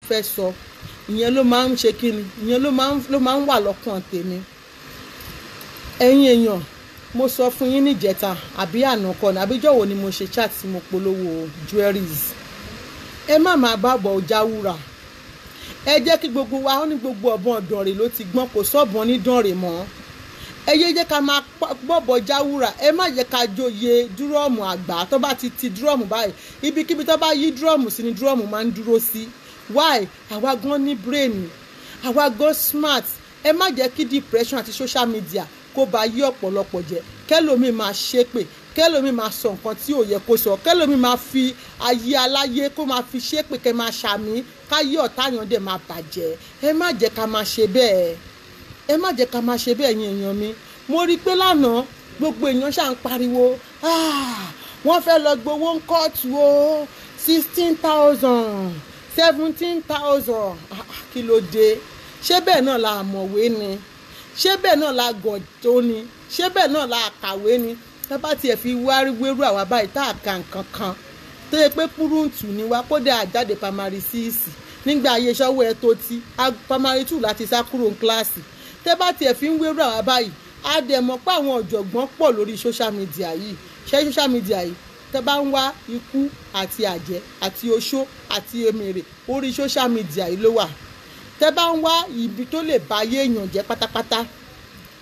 fẹ́ sọ ìyẹn ló máa ń ṣe kíni ìyẹn ló máa ń wà lọ́kàn tèmi. Ẹ̀yin èèyàn mo sọ fún yín níjẹta àbí àná kan àbíjọ́wọ́ ni mo ṣe chat tí mo polówó jewelries. Ẹ má máa bábọ̀ Jáwúrà. Ẹ jẹ́ kí gbogbo wa ó ní gbogbo ọ̀bọ̀n ọ̀dọ̀rẹ̀ ló ti gbọ́n kò sọ́bọ̀n ní dánrẹ̀ mọ́. Ẹ yé jẹ́ ká máa bọ̀bọ̀ Jáwúrà. Ẹ má jẹ́ ká joyè dúrọ́ọ̀mù àgbà tó bá ti dúrọ́ọ̀mù báyìí ibikíbi tó bá yí dúrọ́ọ̀mù sí ni dúrọ́ọ̀mù máa ń dúró sí. Why? Àwa gan ní brain, àwa gan smart. Ẹ má jẹ́ kí depression àti social media kó bá yí ọ̀pọ̀lọpọ̀ jẹ́. Kẹ́lòmíì máa ṣépè, kẹ́lòmíì máa sọ nǹkan tí ò yẹ kó sọ, kẹ́lòmíì máa fi ayé aláyé kó máa fi ṣépè kẹ́ máa ṣàmì káyé ọ̀tá yàn dẹ̀ máa bàjẹ́. Ẹ má jẹ́ ká máa ṣe bẹ́ẹ̀. Ẹ má jẹ́ ká máa ṣe bẹ́ẹ̀ yín èèyàn mi. Mo rí pé lánàá gbogbo èèyàn ṣà ń pariwo wọ́n fẹ́ lọ gbowó ń kóòtù o 16,000 17,000 kí ló dé? Ṣé bẹ́ẹ̀ náà la mọ̀wé ni? Ṣé bẹ́ẹ̀ náà la gọ̀ tó ni? Ṣé bẹ́ẹ̀ náà la kàwé ni? Tá bá tiẹ̀ fi wérú àwa báyìí tá a ka nǹkan kan tó yẹ pé púrúǹtù ni wá kódà àjáde primary 6 nígbà ayé ṣọ́wọ́ ẹ tó ti primary 2 láti sá kúrò ní kíláàsì. Tẹ́ bá tiẹ̀ fi ń wérú àwa báyìí a dẹ̀ mọ̀ pé àwọn ọ̀jọ̀gbọ́n pọ̀ lórí social media yìí. Ṣé social media yìí tẹ́ bá ń wá ikú àti àjẹ́ àti oṣó àti emèrè orí social media yìí ló wà. Tẹ́ bá ń wá ibi tó lè bá ayé èèyàn jẹ́ pátápátá,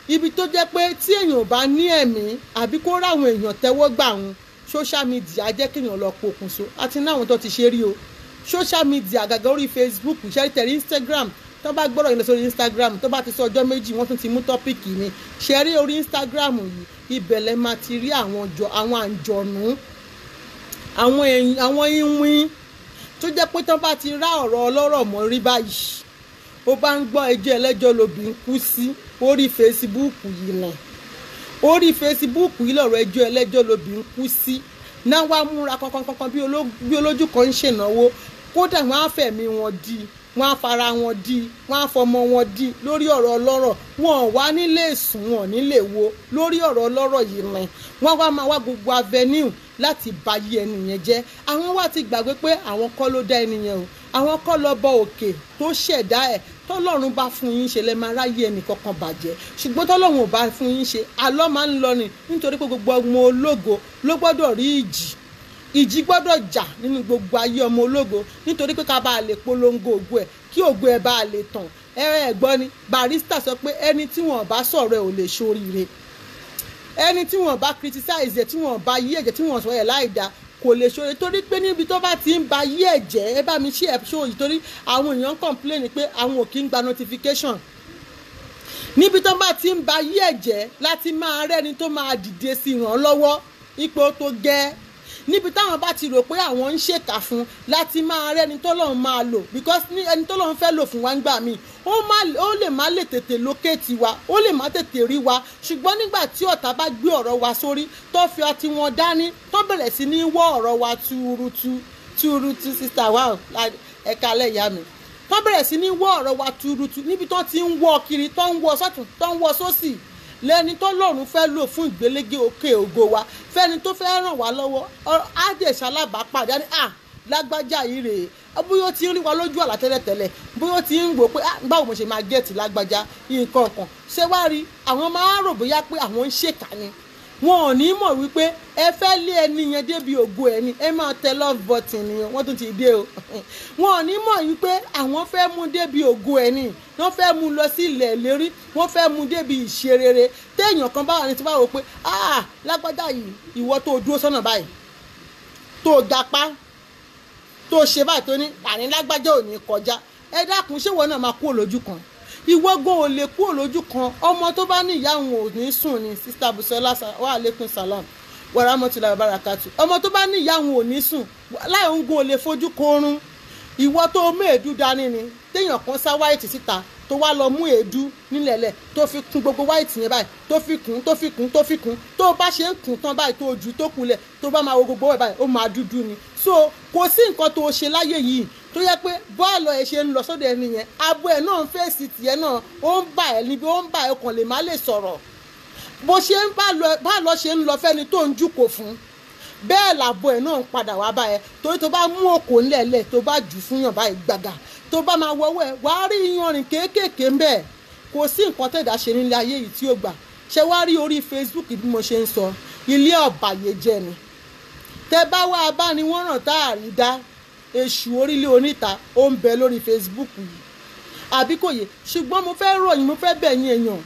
ibi tó jẹ́ pé tí èèyàn bá ní ẹ̀mí àbí kó ráwọn èèyàn tẹ́wọ́ gbà wọn social media jẹ́ kéèyàn lọ pokùnso. Àti náwọn tó ti ṣe rí o social media àgàgà orí Facebook ṣẹ́rí tẹ̀lé Instagram tó bá gbọ́dọ̀ yín lọ sórí Instagram tó bá ti sọ ọjọ́ méjì wọ́n tún ti mú tọ́pìkì mi ṣẹ́rí orí Instagram yìí ibẹ̀ lẹ máa ti rí àwọn àǹjọ̀nú àwọn ìwín tó jẹ́ pé tó bá ti rá ọ̀rọ̀ ọlọ́rọ̀ mọ́ rí báyìí ó bá ń gbọ́ ẹjọ́ ẹlẹ́jọ́ lóbi ń kú sí orí Facebook yìí náà orí Facebook yìí lọ̀rọ̀ ẹjọ́ ẹlẹ́jọ́ lóbi ń kú sí náà wá múra kankan bí olójú kan ń ṣènáwó kódà wọ́n á fẹ̀mí wọn dí wọ́n á fara wọn dí wọ́n á fọmọ wọn dí lórí ọ̀rọ̀ ọlọ́rọ̀ wọn wá nílé sùn wọn nílé wo lórí ọ̀rọ̀ ọlọ́rọ̀ yìí rìn wọ́n wá máa wá gbogbo avenue láti bayé ẹni yẹn jẹ́. Àwọn wá ti gbàgbé pé àwọn kọ́ ló dá ẹni yẹn o àwọn kọ́ lọ bọ òkè tó ṣẹ̀dá ẹ̀. Tọ́lọ́run bá fún yín ṣe lẹ máa ráyè ẹnì kankan bàjẹ́ ṣùgbọ́n tọ́lọ́run ò bá fún yín ṣe àlọ́ máa ń lọ ni nítorí pé gbogbo ọmọ ológo ló gbọ́dọ̀ rí ìjì gbọ́dọ̀ jà nínú gbogbo ayé ọmọ ológo nítorí pé ká bá lè polongo ògo ẹ̀ kí ògo ẹ̀ bá lè tàn. Ẹ̀gbọ́n ni Barrister sọ pé ẹni tí wọ́n bá sọ̀rọ̀ ẹ̀ ò lè ṣoríire, ẹni tí wọ́n bá criticize ẹ̀ tí wọ́n bá yí ẹ̀jẹ̀ tí wọ́n sọ ẹ̀ láìda kò lè ṣoore torí pé níbi tó bá ti ń ba yí ẹ̀jẹ̀ ẹ bá mi ṣe ẹ̀ṣọ́ yìí torí àwọn èèyàn complain pé àwọn ò kí ń gba notification. Níbi tó bá ti ń ba yí ẹ̀jẹ̀ láti máa rẹ́ni tó máa dìde sí ìrànlọ́wọ́ ipò tó gẹ́. Níbi táwọn bá ti rò pé àwọn ń ṣèkà fún láti máa rẹ́ni tọ́lọ́run máa lò because ní ẹni tọ́lọ́run fẹ́ lò fún wa ń gbà mí ó lè má lè tètè lókèétì wa ó lè má tètè rí wa ṣùgbọ́n nígbà tí ọ̀tá bá gbé ọ̀rọ̀ wa sórí tó fi ọtí wọn dání tó bẹ̀rẹ̀ sí ní wọ́ ọ̀rọ̀ wa túrútú sísá wa ẹ̀ka lẹ́yà mi tó bẹ̀rẹ̀ sí ní wọ́ ọ̀rọ̀ wa túrútú níbi tó ti ń wọ́ kiri tó ń wọ́ sọ́tún tó ń wọ́ sósì lẹ́ni tó lọ́run fẹ́ lò fún ìgbélége òkè ògo wa fẹ́ni tó fẹ́ ràn wá lọ́wọ́ àdèṣà alábàápàdé lágbájá yìí rèé bóyá ó ti ń rí wa lójú àlá tẹ́lẹ̀tẹ́lẹ̀ bóyá ó ti ń wò pé báwo mo ṣe máa gẹ̀ẹ́tì lágbájá nǹkan kan ṣé wá rí àwọn máa rò bóyá pé àwọn ń ṣèkà ni wọn ò ní mọ̀ wípé ẹ fẹ́ lé ẹni yẹn débi ògo ẹni ẹ máa tẹ love button nìyẹn wọ́n tún ti dé o wọn ò ní mọ̀ wípé àwọn fẹ́ mú débi ògo ẹni wọ́n fẹ́ mú lọ sí ilẹ̀ ìlérí wọ́n fẹ́ mú débi ìṣerere téèyàn kan báwa ní ti bá wò pé lágbájá yìí ìwọ tó dúró sọ́nà báyìí tó gapá tó ṣe báyìí tó ní àní lágbájá ò ní kọjá ẹ dákun ṣé ìwọ náà máa kú olójú kan ìwọ gan ò lè kú olójú kan ọmọ tó bá ní ìyá òun ò ní sùn ní Sister Busola wa alaikum salam wa rahmatullahi wa barakatuh ọmọ tó bá ní ìyá òun ò ní sùn láì òun gan ò lè fojú korun ìwọ tó mú èédú dání ni téèyàn kan sá wáìtì síta tó wá lọ mú èédú nílẹ̀lẹ̀ tó fi kún gbogbo wáìtì yẹn báyìí tó fi kún tó bá ṣe ń kún tán báyìí tó ojú tó kunlẹ̀ tó bá máa wo gbogbo ẹ̀ báyìí ó máa dúdú ni so kò sí nǹkan tó ṣe láyé yìí tó yẹ pé bọ́ọ̀lù ẹ̀ ṣe ń lọ sọ́dọ̀ ẹni yẹn abo ẹ̀ náà ń fèsì tiẹ̀ náà ó ń bà ẹ́ níbi ó ń bà ẹ́ kàn lè má lè sọ̀rọ̀ bó ṣe ń bá lọ ṣe ń lọ fẹ́ni tó ń jùkò fún bẹ́ẹ̀ làbọ̀ ẹ̀ náà ń padà wá báyẹn torí tó bá mú òkò ńlẹ̀ẹ́lẹ̀ tó bá jù fún yàn báyìí gbàgà tó bá máa wọ́wọ́ ẹ̀ wàá rí iyanrìn kéékèèké ń bẹ̀ kò sí nǹkan tẹ̀dá ṣe nílé ayé yìí tí ó gbà ṣe wá rí orí Facebook bí mo ṣe ń sọ ilé ọ̀bàyéjẹ́ ni tẹ bá wá abániwọ́ràn tá a rí dá èṣù orílẹ̀ oníta ó ń bẹ lórí Facebook yìí àbí kò yé ṣùgbọ́n mo fẹ́ ròyìn mo fẹ́ bẹ̀yìn èèyàn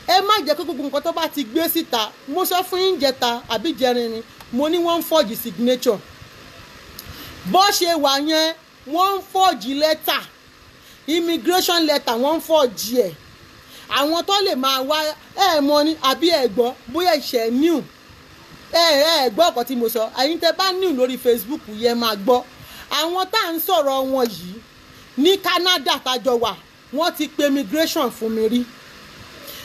ẹ má jẹ́ kó gbogbo nǹkan tó bá ti gbé síta mo sọ fún yín jẹta àbí jẹrin ni mo ní wọ́n ń fọ́ọ̀jì signature bó ṣe wà yẹn wọ́n ń fọ́ọ̀jì lẹ́tà immigration letter wọ́n ń fọ́ọ̀jì ẹ̀ àwọn tó lè máa wá mọ ni àbí ẹ gbọ́ bóyá ìṣẹ̀ new gbọ́ ọ̀kan tí mo sọ àyín tẹ bá new lórí Facebook yẹn máa gbọ́ àwọn tá à ń sọ̀rọ̀ wọn yìí ní Canada tájọ wà wọ́n ti pe immigration fún mi rí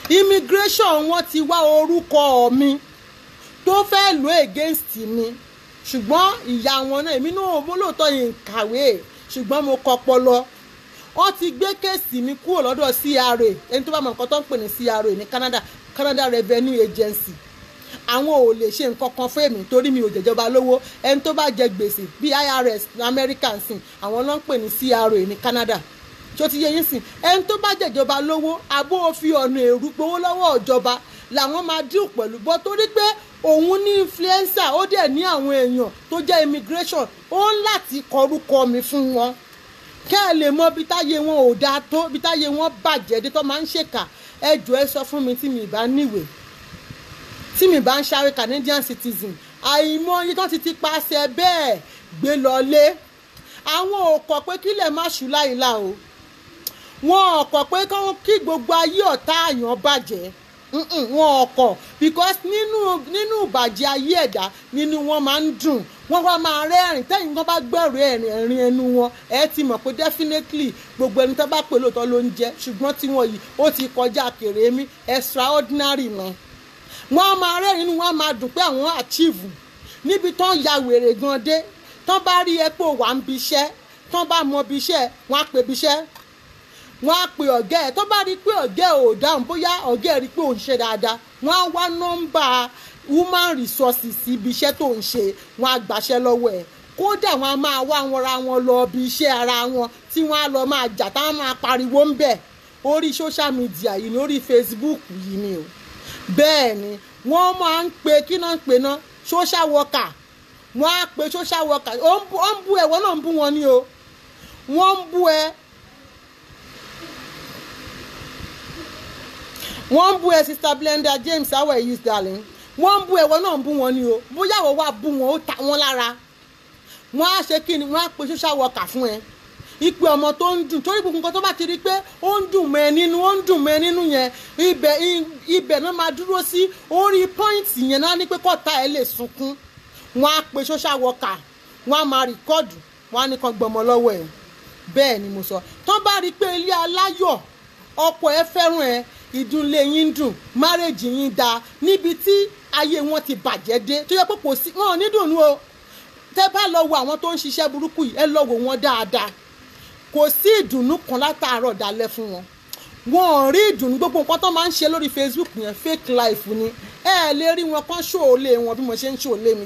immigration wọ́n ti wá orúkọ mi tó fẹ́ lò against mi ṣùgbọ́n ìyá wọn náà èmi náà mo lóòótọ́ yìí ń kàwé ṣùgbọ́n mo kọpọlọ wọ́n ti gbé kéèsì mi kúrò lọ́dọ̀ CRA ẹni tó bá mọ nǹkan tó ń pè ní CRA ní Canada Revenue Agency àwọn ò lè ṣe nǹkan kan fún èmi torí mi ò jẹjọba lówó ẹni tó bá jẹ gbèsè bí IRS ní American sìn àwọn ló ń pè ní CRA ní Canada tó ti yé yín sìn ẹni tó bá jẹjọba lówó àbó fi ọ̀nà èrú gbowó lọ́wọ́ ìjọba làwọn máa díù pẹ̀lú bọ́ torí pé òun ní influencer ó dẹ̀ ní àwọn èèyàn tó jẹ́ immigration ó ń láti kọrúkọ mi fún wọn kẹ́ ẹ lè mọ bí táyé wọn ò dáa tó bí táyé wọn bàjẹ́ dé tó máa ń ṣèkà ẹ jọ̀ọ́ ẹ sọ fún mi tí mi bá níwèé tí mi bá ń ṣàwé Canadian citizen àìmọye tó ti paṣẹ bẹ́ẹ̀ gbé lọlé àwọn ò kọ̀ pé kílẹ̀ má ṣú láìla o wọn ò kọ̀ pé kí gbogbo ayé ọ̀tá àyàn bàjẹ́ wọn ò kọ̀ because nínú ìbàjẹ́ ayé ẹ̀dá nínú wọn máa ń dùn wọ́n wá máa rẹ́rìn tẹ́yìn kan bá gbẹ̀rù ẹ̀rín ẹnu wọn ẹ ti mọ̀ pé definitely gbogbo ẹni tó bá pè lóòótọ́ ló ń jẹ́ ṣùgbọ́n tí wọ́n yìí ó ti kọjá kèrè mi extraordinary náà wọ́n máa rẹ́rìn inú wọn máa dùn pé àwọn achieve níbi tán ya wèrè gan dé tán bá rí epo wà ń bi iṣẹ́ tán bá mọ bi iṣẹ́ wọ́n á pè bi iṣẹ́ wọ́n á pè ọ̀gá ẹ̀ tán bá rí pé ọ̀gá ẹ̀ ò dáhùn bóyá ọ̀gá ẹ̀ rí pé òun ṣe dáadáa wọ́n á wá nọ́mbà human resources ibi iṣẹ́ tó ń ṣe wọ́n á gbàṣẹ́ lọ́wọ́ ẹ̀ kódà wọ́n á máa wá wọn ra wọn lọ bí iṣẹ́ ara wọn tí wọ́n á lọ máa jà táwọn máa pariwo ń bẹ̀ orí social media yìí ní orí Facebook yìí ni o bẹ́ẹ̀ ni wọ́n máa ń pe kí náà ń pe náà social worker wọ́n á pe social worker ó ń bú ẹ wọ́n náà ń bú wọn ni o wọ́n ń bú ẹ wọ́n ń bú ẹ Sister Blenda James how are you darling wọ́n ń bú ẹ wọ́n náà ń bú wọn ni o bóyá wọ́n wá bú wọn ó ta wọ́n lára wọ́n á ṣe kí ni wọ́n á pe social worker fún ẹ ìpè ọmọ tó ń dùn torí gbogbo nǹkan tó bá ti rí pé ó ń dùn mẹ́ nínú ó ń dùn mẹ́ nínú yẹn ibẹ̀ náà máa dúró sí orí pọ́ìntì yẹn náà ní pé kọ́ta ẹ̀ lè sunkún wọ́n á pe social worker wọ́n á máa rìkọ́ọ̀dù wọ́n á ní kan gbọmọ lọ́wọ́ ẹ̀ bẹ́ẹ̀ ni mo sọ tó bá rí pé ilé aláyọ̀ ọkọ ẹ fẹ́ràn ẹ ìdúnlé yín dùn márèjì yín dáa níbi tí ayé wọn ti bàjẹ́ dé tó yẹ pé kò sí wọn ò ní dùnú o tẹ́ bá lọ wo àwọn tó ń ṣiṣẹ́ burúkú yìí ẹ lọ wò wọn dáadáa kò sí ìdùnnú kan látàárọ̀ dalẹ́ fún wọn wọn ò rí ìdùnnú gbogbo nǹkan tó máa ń ṣe lórí Facebook yẹn fake life ni ẹ lè rí wọn kán ṣòólé wọn bí mo ṣe ń ṣòólé mi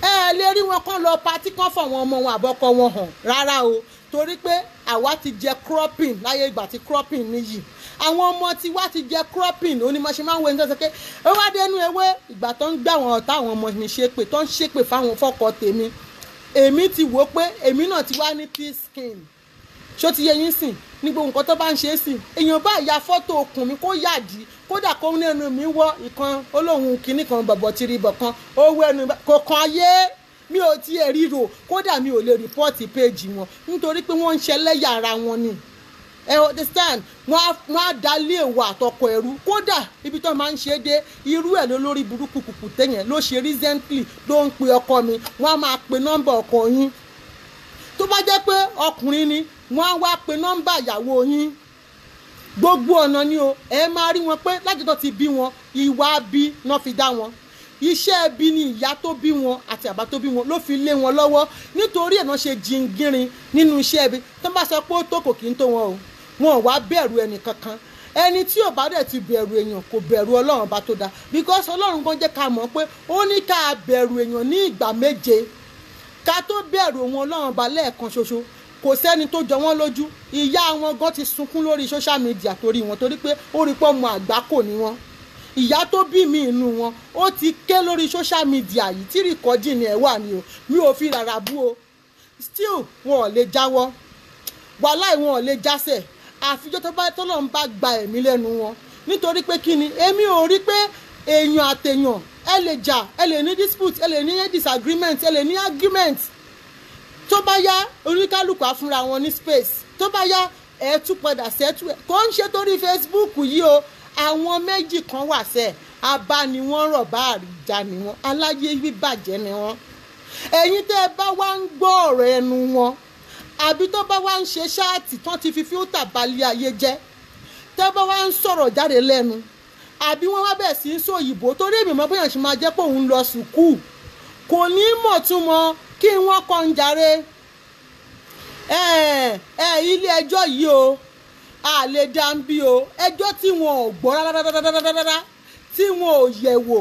ẹ lè rí wọn kán lọ patí kán fọ àwọn ọmọ wọn àbọkọ wọn hàn rárá o torí pé àwa ti jẹ cropping láyé ìgbà tí cropping níyì àwọn ọmọ tí wá ti jẹ cropping onímọ̀ṣẹ́ máa ń wẹ̀ ní sọ́sọ́ pé ó wá dénú ewé ìgbà tó ń gbà wọn ọ̀tá àwọn ọmọ mi ṣépè tó ń ṣépè fáwọn fọ́kọ tèmi èmi ti wò pé èmi náà ti wá ní peace skin ṣó ti yẹ yín sìn ní gbogbo nǹkan tó bá ń ṣe é sìn èèyàn bá ya fọ́tò okùn mi kó yàdí kódà kó ní ẹnu mi wọ ìkan olóhùn kínní kan bọ̀bọ̀ tìrì bọ̀ kan ó wọ ẹnu kò kàn ayé mi ò tiẹ̀ ríro kódà mi ò lè rìpọ́ọ̀tì péèjì wọn nítorí pé wọ́n ń ṣẹlẹ́yà ara wọn ni ẹ understand wọ́n á dalé ìwà àtọkọ ẹrú kódà ibi tó máa ń ṣe é dé irú ẹ̀ lórí burúkú kùkù tẹ̀yẹn ló ṣe recently ló ń pe ọkọ mi wọ́n á máa pe nọ́mbà ọkọ yín tó bá jẹ́ pé ọkùnrin ni wọ́n á wá pe nọ́mbà ìyàwó yín gbogbo ọ̀nà ni o ẹ máa rí wọn pé láti tó ti bí wọn ìwà bí náà fi dá wọn iṣẹ́ ẹbí ni ìyá tó bí wọn àti àbá tó bí wọn ló fi lé wọn lọ́wọ́ nítorí ẹ̀ náà ṣe jìngìrìn nínú iṣẹ́ ẹbí tó bá sọ pé ó tó kò kí ń tó wọn o wọn ò wá bẹ̀rù ẹnì kankan ẹni tí ò bá dẹ̀ ti bẹ̀rù èèyàn kò bẹ̀rù ọlọ́run bá tó dáa because ọlọ́run gan jẹ́ ká mọ̀ pé ó ní ká bẹ̀rù èèyàn ní ìgbà méje ká tó bẹ̀rù òun ọlọ́run bá lẹ́ẹ̀kan ṣoṣo kò sẹ́ni tó jọ wọ́n lójú ìyá wọn gan ti sunkún lórí social media torí wọn torí pé ó rí pọ́ ọmọ àgbákò ni wọn ìyá tó bí mi inú wọn ó ti ké lórí social media yìí tí rìkọ́dì ni ẹ̀ wà ní o mi ò fi rárá bú o still wọn ò lè jáwọ́ wàláì wọn ò lè jásẹ̀ àfijọ́ tó lọ́n bá gba ẹ̀mí lẹ́nu wọn nítorí pé kí ni èmi ò rí pé èèyàn àtèèyàn ẹ lè jà ẹ lè ní dispute ẹ lè ní disagreement ẹ lè ní argument tó bá yá oníkálùkù á fúnra wọn ní space tó bá yá ẹ tún padà sẹ́tù ẹ̀ kò ń ṣe torí Facebook yìí o àwọn méjì kan wà sẹ́ẹ̀ abániwọ́n rọ̀ bá àríjà ni wọ́n aláyé bíbàjẹ́ ni wọ́n ẹ̀yin tẹ́ ẹ bá wá ń gbọ́ ọ̀rọ̀ ẹnu wọn àbí tó bá wá ń ṣe ṣáàtì tán ti fi fíltà balẹ̀ ayé jẹ́ tẹ́ bá wá ń sọ̀rọ̀ jáde lẹ́nu àbí wọ́n wá bẹ̀ sí ń sọ òyìnbó torí èmi mọ̀ bóyá ṣe máa jẹ́ pé òun lọ sùkúù kò ní mọ̀ tún mọ kí wọ́n kọ́ ń jàre ilé ẹjọ́ yìí o a lè dá ń bí o ẹjọ́ tí wọn ò gbọ́ rárá tí wọn ò yẹ̀ wò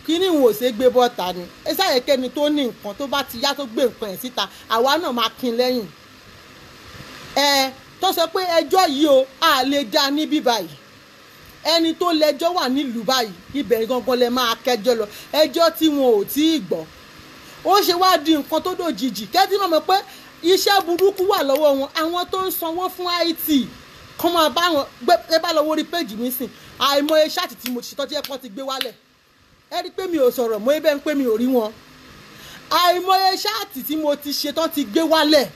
kíní wọn ò ṣe gbé bọ́ta ni ẹ sáyẹ̀kẹ́ni tó ní nǹkan tó bá ti yá tó gbé nǹkan ẹ̀ síta àwa náà máa kín lẹ́yìn tó sọ pé ẹjọ́ yìí o a lè dá níbí báyìí ẹni tó lẹ́jọ́ wà nílùú báyìí ibẹ̀ gangan lẹ máa kẹjọ́ lọ ẹjọ́ tí wọn ò tí ì gbọ́ ó ṣe wá di nǹkan tó dòjijì kẹ́tí mọ̀ pé iṣẹ́ burúkú wà lọ́wọ́ wọn àwọn tó ń sanwó fún IT kọ́ máa bá wọn ẹ bá lọ wórí péjì mi sìn àìmọye ṣáàtì tí mo ti ṣètọ́jú ẹ̀pọ́n ti gbé wálẹ̀ ẹ rí i pé mi ò sọ̀rọ̀ mọ́ ibẹ̀ ń pé mi ò rí wọn àìmọye ṣáàtì tí mo ti ṣetán ti gbé wálẹ̀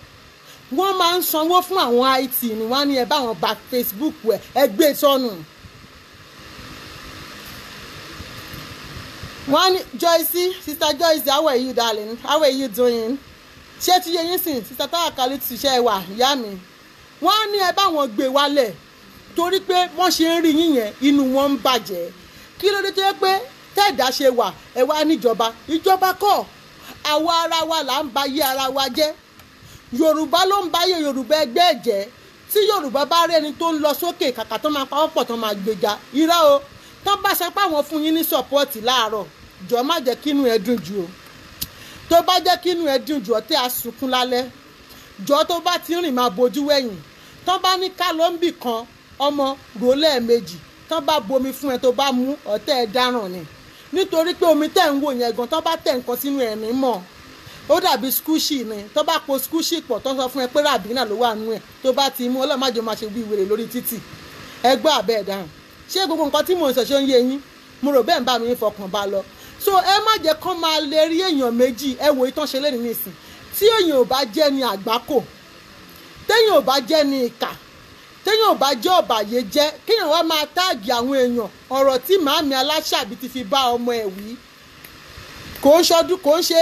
wọ́n máa ń sanwó fún àwọn IT ni wọ́n á ní ẹ bá wọn ba Facebook ẹ gbé sọnù wọ́n ní Joyce sister Joyce how are you darling how are you doing ṣé ti yẹ yín sìn sister Táyà Khalid ti ṣe wà ìyá mi wọ́n ní ẹ bá wọn gbé wálẹ̀ torí pé wọ́n ṣe ń rí yín yẹn inú wọn ń bàjẹ́ kí ló dé tó yẹ pé tẹ́ẹ̀dá ṣe wà ẹ wá níjọba ìjọba kọ́ àwa ara wa là ń ba yé ara wa jẹ́ Yorùbá ló ń báyé Yorùbá ẹgbẹ́ ẹ̀jẹ̀ tí Yorùbá bá rí ẹni tó ń lọ sókè kàkà tó máa pawọ́ pọ̀ tó máa gbèjà irọ́ o tán bá ṣe pé àwọn fún yín ní sọ́pọ́ọ̀tì láàárọ̀ jọ má jẹ́ kínú ẹ dùn jù o tó bá jẹ́ kínú ẹ dùn jù ọ tẹ́ a sunkún lálẹ́ jọ tó bá ti rìn máa bojú wẹ̀yìn tán bá ní ká ló ń bì kan ọmọ rò lẹ́ẹ̀mejì tán bá bomi fún ẹ tó bá mú ọ̀tẹ́ ẹ dáràn ni nítorí pé omi tẹ̀ ń wò yẹn gan tán bá tẹ̀ nǹkan sínú ẹ̀ ní mọ̀ ó dàbí skúṣì ni tó bá po skúṣì pọ̀ tó ń sọ fún ẹ pé ràbínà ló wà nú ẹ̀ tó bá ti mú ọlọ́màjọ máa ṣe bí wèrè lórí títì ẹ gbọ́ àbẹ́ ẹ̀ dáhùn ṣé gbogbo nǹkan tí mò ń sọ ṣe ń yé yín mo rò bẹ́ẹ̀ ń bá mi fọkàn bá lọ so ẹ má jẹ́ kán máa lè rí èèyàn méjì ẹ wò ìtàn ṣe lẹ́nu nísìn tí èèyàn ò bá jẹ́ ni àgbákò téèyàn ò bá jẹ́ ni ìkà téèyàn ò bá jẹ́ ọ̀bàyé jẹ́ kéèyàn wá máa táàgì àwọn èèyàn ọ̀rọ̀ tí màámi Aláṣàbí ti fi bá ọmọ ẹ̀ wí kò ń ṣọdún kò ń ṣe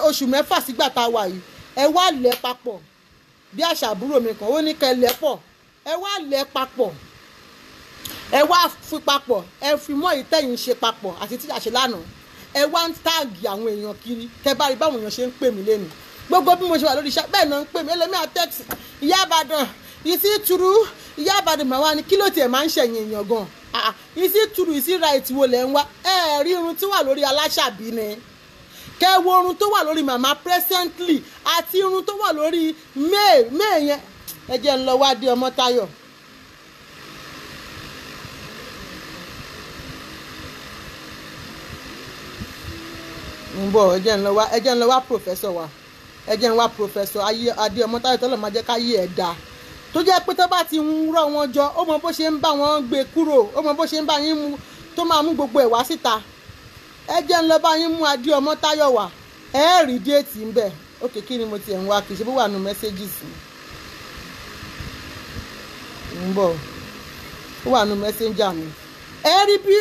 oṣù mẹ́fà sígbà tá a wà yìí ẹ wá lẹ̀ papọ̀ bí àṣà àbúrò mi kan ó ní kẹ́ lẹ̀ pọ̀ ẹ wá lẹ̀ papọ̀ ẹ wá fi papọ̀ ẹ fi mọ́ ìtẹ̀yìn ṣe papọ̀ àti tí a ṣe lánàá ẹ wá ń táàgì àwọn èèyàn kiri tẹ bá rí báwọn èèyàn ṣe ń pè mí lẹ́nu gbogbo bí mo ṣe wà lórí iṣẹ́ bẹ́ẹ̀ náà ń pè mí ẹlẹ́mìí àtẹ́kì Ìyá Ìbàdàn ìsí turu Ìyá Ìbàdàn màá wá ní kí ló tiẹ̀ máa ń ṣẹ̀yìn èèyàn gan ìsí turu ìsí right wo lẹ̀ ń wá ẹ rí irun tí wà lórí Aláṣàbí ni kẹ wo irun tó wà lórí màmá presently àti irun tó wà lórí may yẹn ẹ jẹ́ ń lọ wá dé Ọmọ́táyọ̀ ń bọ̀ ẹ jẹ́ ń lọ wá professor wa ẹ jẹ́ ń wá professor Adé Ọmọ́táyọ̀ tọ́lọ̀ máa jẹ́ káyé ẹ̀ dáa tó jẹ́ pé tó bá ti ń rọ̀ wọn jọ ó mọ bó ṣe ń bá wọn gbé kúrò ó mọ bó ṣe ń bá yín mú tó máa mú gbogbo ẹ̀ wá síta ẹ jẹ́ ń lọ bá yín mú Adé Ọmọ́táyọ̀ wá ẹ rí déètì ń bẹ̀ ókè kí ni mo ti ẹ̀ ń wá kì í ṣe bó wà nù messages ń bọ̀ ó wà nù messenger mi ẹ rí bí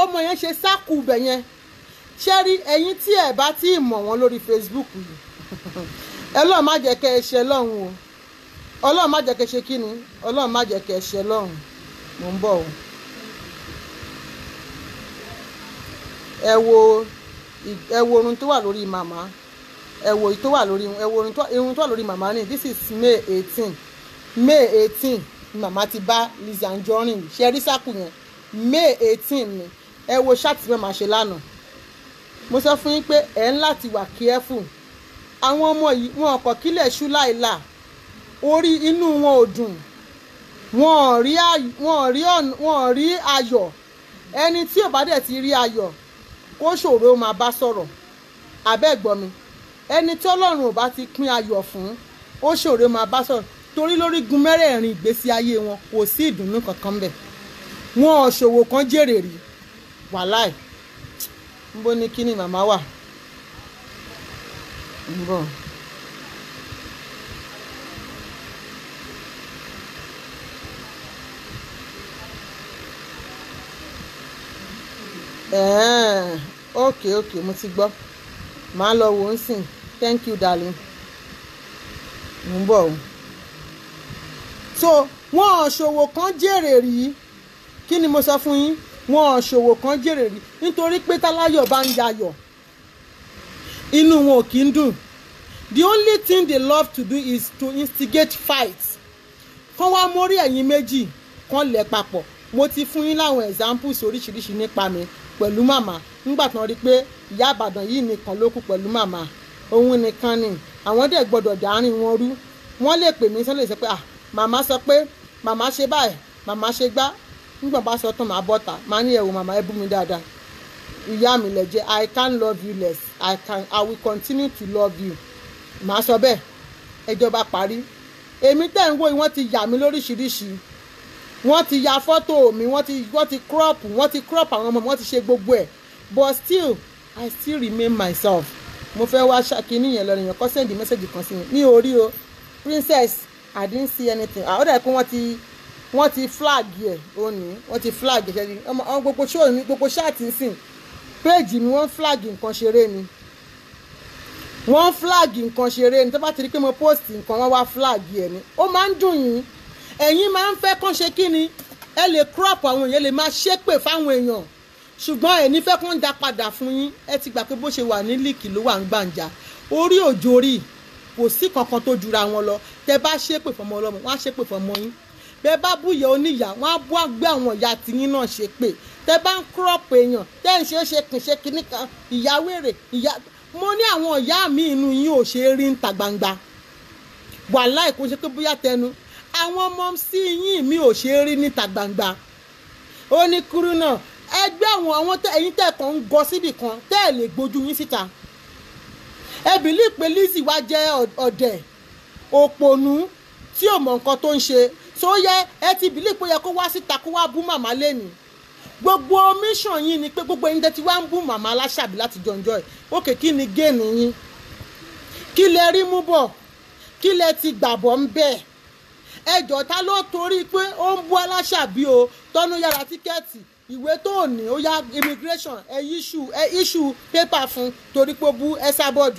ọmọ yẹn ṣe sáàkù bẹ̀ yẹn ṣé rí ẹ̀yin tí ẹ bá tí ì mọ̀ wọ́n lórí Facebook yìí Ọlọ́run má jẹ́ kẹ́ ẹ ṣe lọ́hùn o Ọlọ́run má jẹ́ kẹ́ ẹ ṣe kí ni Ọlọ́run má jẹ́ kẹ́ ẹ ṣe lọ́hùn mò ń bọ̀ o ẹ wo irun tó wà lórí màmá ẹ wo irun tó wà lórí màmá ni this is May 18 ni màmá ti bá Lizzy Anjorin ṣe rí sáàkù yẹn May 18 ni ẹ wo ṣáàtì tí màmá ṣe lánàá mo sọ fún yín pé ẹ ń láti wà careful àwọn ọmọ yìí wọn ọkọ̀ kílẹ̀ ṣú láìla orí inú wọn ò dùn wọn ò rí ayọ̀ ẹni tí ò bá dẹ̀ ti rí ayọ̀ kó ṣòro máa bá sọ̀rọ̀ abẹ́gbọ́n mi ẹni tí Ọlọ́run ò bá ti pín ayọ̀ fún ó ṣòro máa bá sọ̀rọ̀ torí lórígun mẹ́rẹ̀ẹ̀rin ìgbésí ayé wọn kò sí ìdùnnú kankan bẹ̀ wọn ò ṣòwò kan jèrè rí wàláì ń bó ní kíní màmá wà ń bọ̀. Okay mo ti gbọ́ màá lọ wò ó sìn thank you darling mo ń bọ̀ o so wọn ò ṣòwò kan jèrè rí kí ni mo sọ fún yín wọn ò ṣòwò kan jèrè rí nítorí pé táláyọ̀ bá ń yayọ̀ inú wọn ò kí ń dùn the only thing they love to do is to instigate fights kán wá mórí ẹ̀yin méjì kán lẹ̀ papọ̀ mo ti fún yín láwọn examples oríṣiríṣi nípa mi pẹ̀lú màmá nígbà tí wọ́n rí pé ìyá Ìbàdàn yìí nìkan ló kù pẹ̀lú màmá òun nìkan ni àwọn dẹ̀ gbọ́dọ̀ dáárín wọn rú wọ́n lè pè mí sọ́n lè sọ pé màmá sọ pé màmá ṣe báyìí màmá ṣe gbá nígbà bá sọ tán màá bọ́ta màá ní ẹ̀wò màmá ẹ bú mi dáadáa ìyá mi lẹ̀ jẹ́ I can't love you less I will continue to love you màá sọ bẹ́ẹ̀ ẹjọ́ bá parí èmi tẹ̀ ń wò yìí wọ́n ti yà mí lóríṣiríṣi wọ́n ti ya fọ́tò mi wọ́n ti crop àwọn ọmọ mi wọ́n ti ṣe gbogbo ẹ̀ but still I still remain myself mo fẹ́ wá ṣàkíní yẹn lọ nìyẹn kọ́ send message kan sí mi ní orí o princess I didn't see anything àwọn dẹ̀ pé wọ́n ti flag ẹ̀ ó ní wọ́n ti flag ẹ̀ ṣẹ́ni ọmọ gbogbo show ní gbogbo ṣáàtì ń sìn péèjì mi wọ́n flag nǹkan ṣeré ni wọ́n flag nǹkan ṣeré ni tó bá ti rí pé mo post nǹkan wọ́n wá flag ẹ̀ ni ó máa ń dùn yín ẹ̀yin máa ń fẹ́ kán ṣe kí ni ẹ lè crop àwọn èèyàn lè máa ṣépè fáwọn èèyàn ṣùgbọ́n ẹ̀ nífẹ̀ẹ́ kán dá padà fún yín ẹ ti gbà pé bó ṣe wà ní líìkì ló wà ń gbàǹjà orí òjòrí kò sí kankan tó jura wọn lọ tẹ bá ṣépè fọmọ ọlọ́mọ wọn á ṣépè fọmọ yín bẹ bá búyẹ oníyà wọn á bú àgbẹ àwọn ìyá tiyín náà ṣépè tẹ bá ń crop èèyàn tẹ ń ṣe kìíní kan ìyá wèrè ìyá mo ní àwọn ìyá mi inú yín ò ṣe é rí níta gbangba wàláì kò ṣe pé bóyá tẹnu àwọn ọmọ sí yín mi ò ṣe é rí níta gbangba ó ní kúrú náà ẹgbẹ́ àwọn ẹ̀yin tẹ̀ kàn ń gọ síbì kan tẹ́ ẹ̀ lè gbójú yín síta ẹ bìlí pé Lizzy wá jẹ́ ọ̀dẹ̀ òpònú tí ò mọ nǹkan tó ń ṣe tó yẹ ẹ ti bìlí pé yẹ kó wá síta kó wá bú màmá lẹ́nu gbogbo mission yín ni pé gbogbo ẹ̀yin tẹ́ ti wá ń bú màmá Aláṣàbí láti jọ̀njọ́ ẹ̀ òkè kí ni géènì yín kí lẹ rí mú bọ̀ kí lẹ ti gbàbọ̀ ń bẹ́ẹ̀ ẹjọ́ ta ló torí pé ó ń bú Aláṣàbí o tọ́nú yára tíkẹ́ẹ̀tì ìwé tó ní ó yá immigration ẹ issue paper fún torí pé ó bú Esabod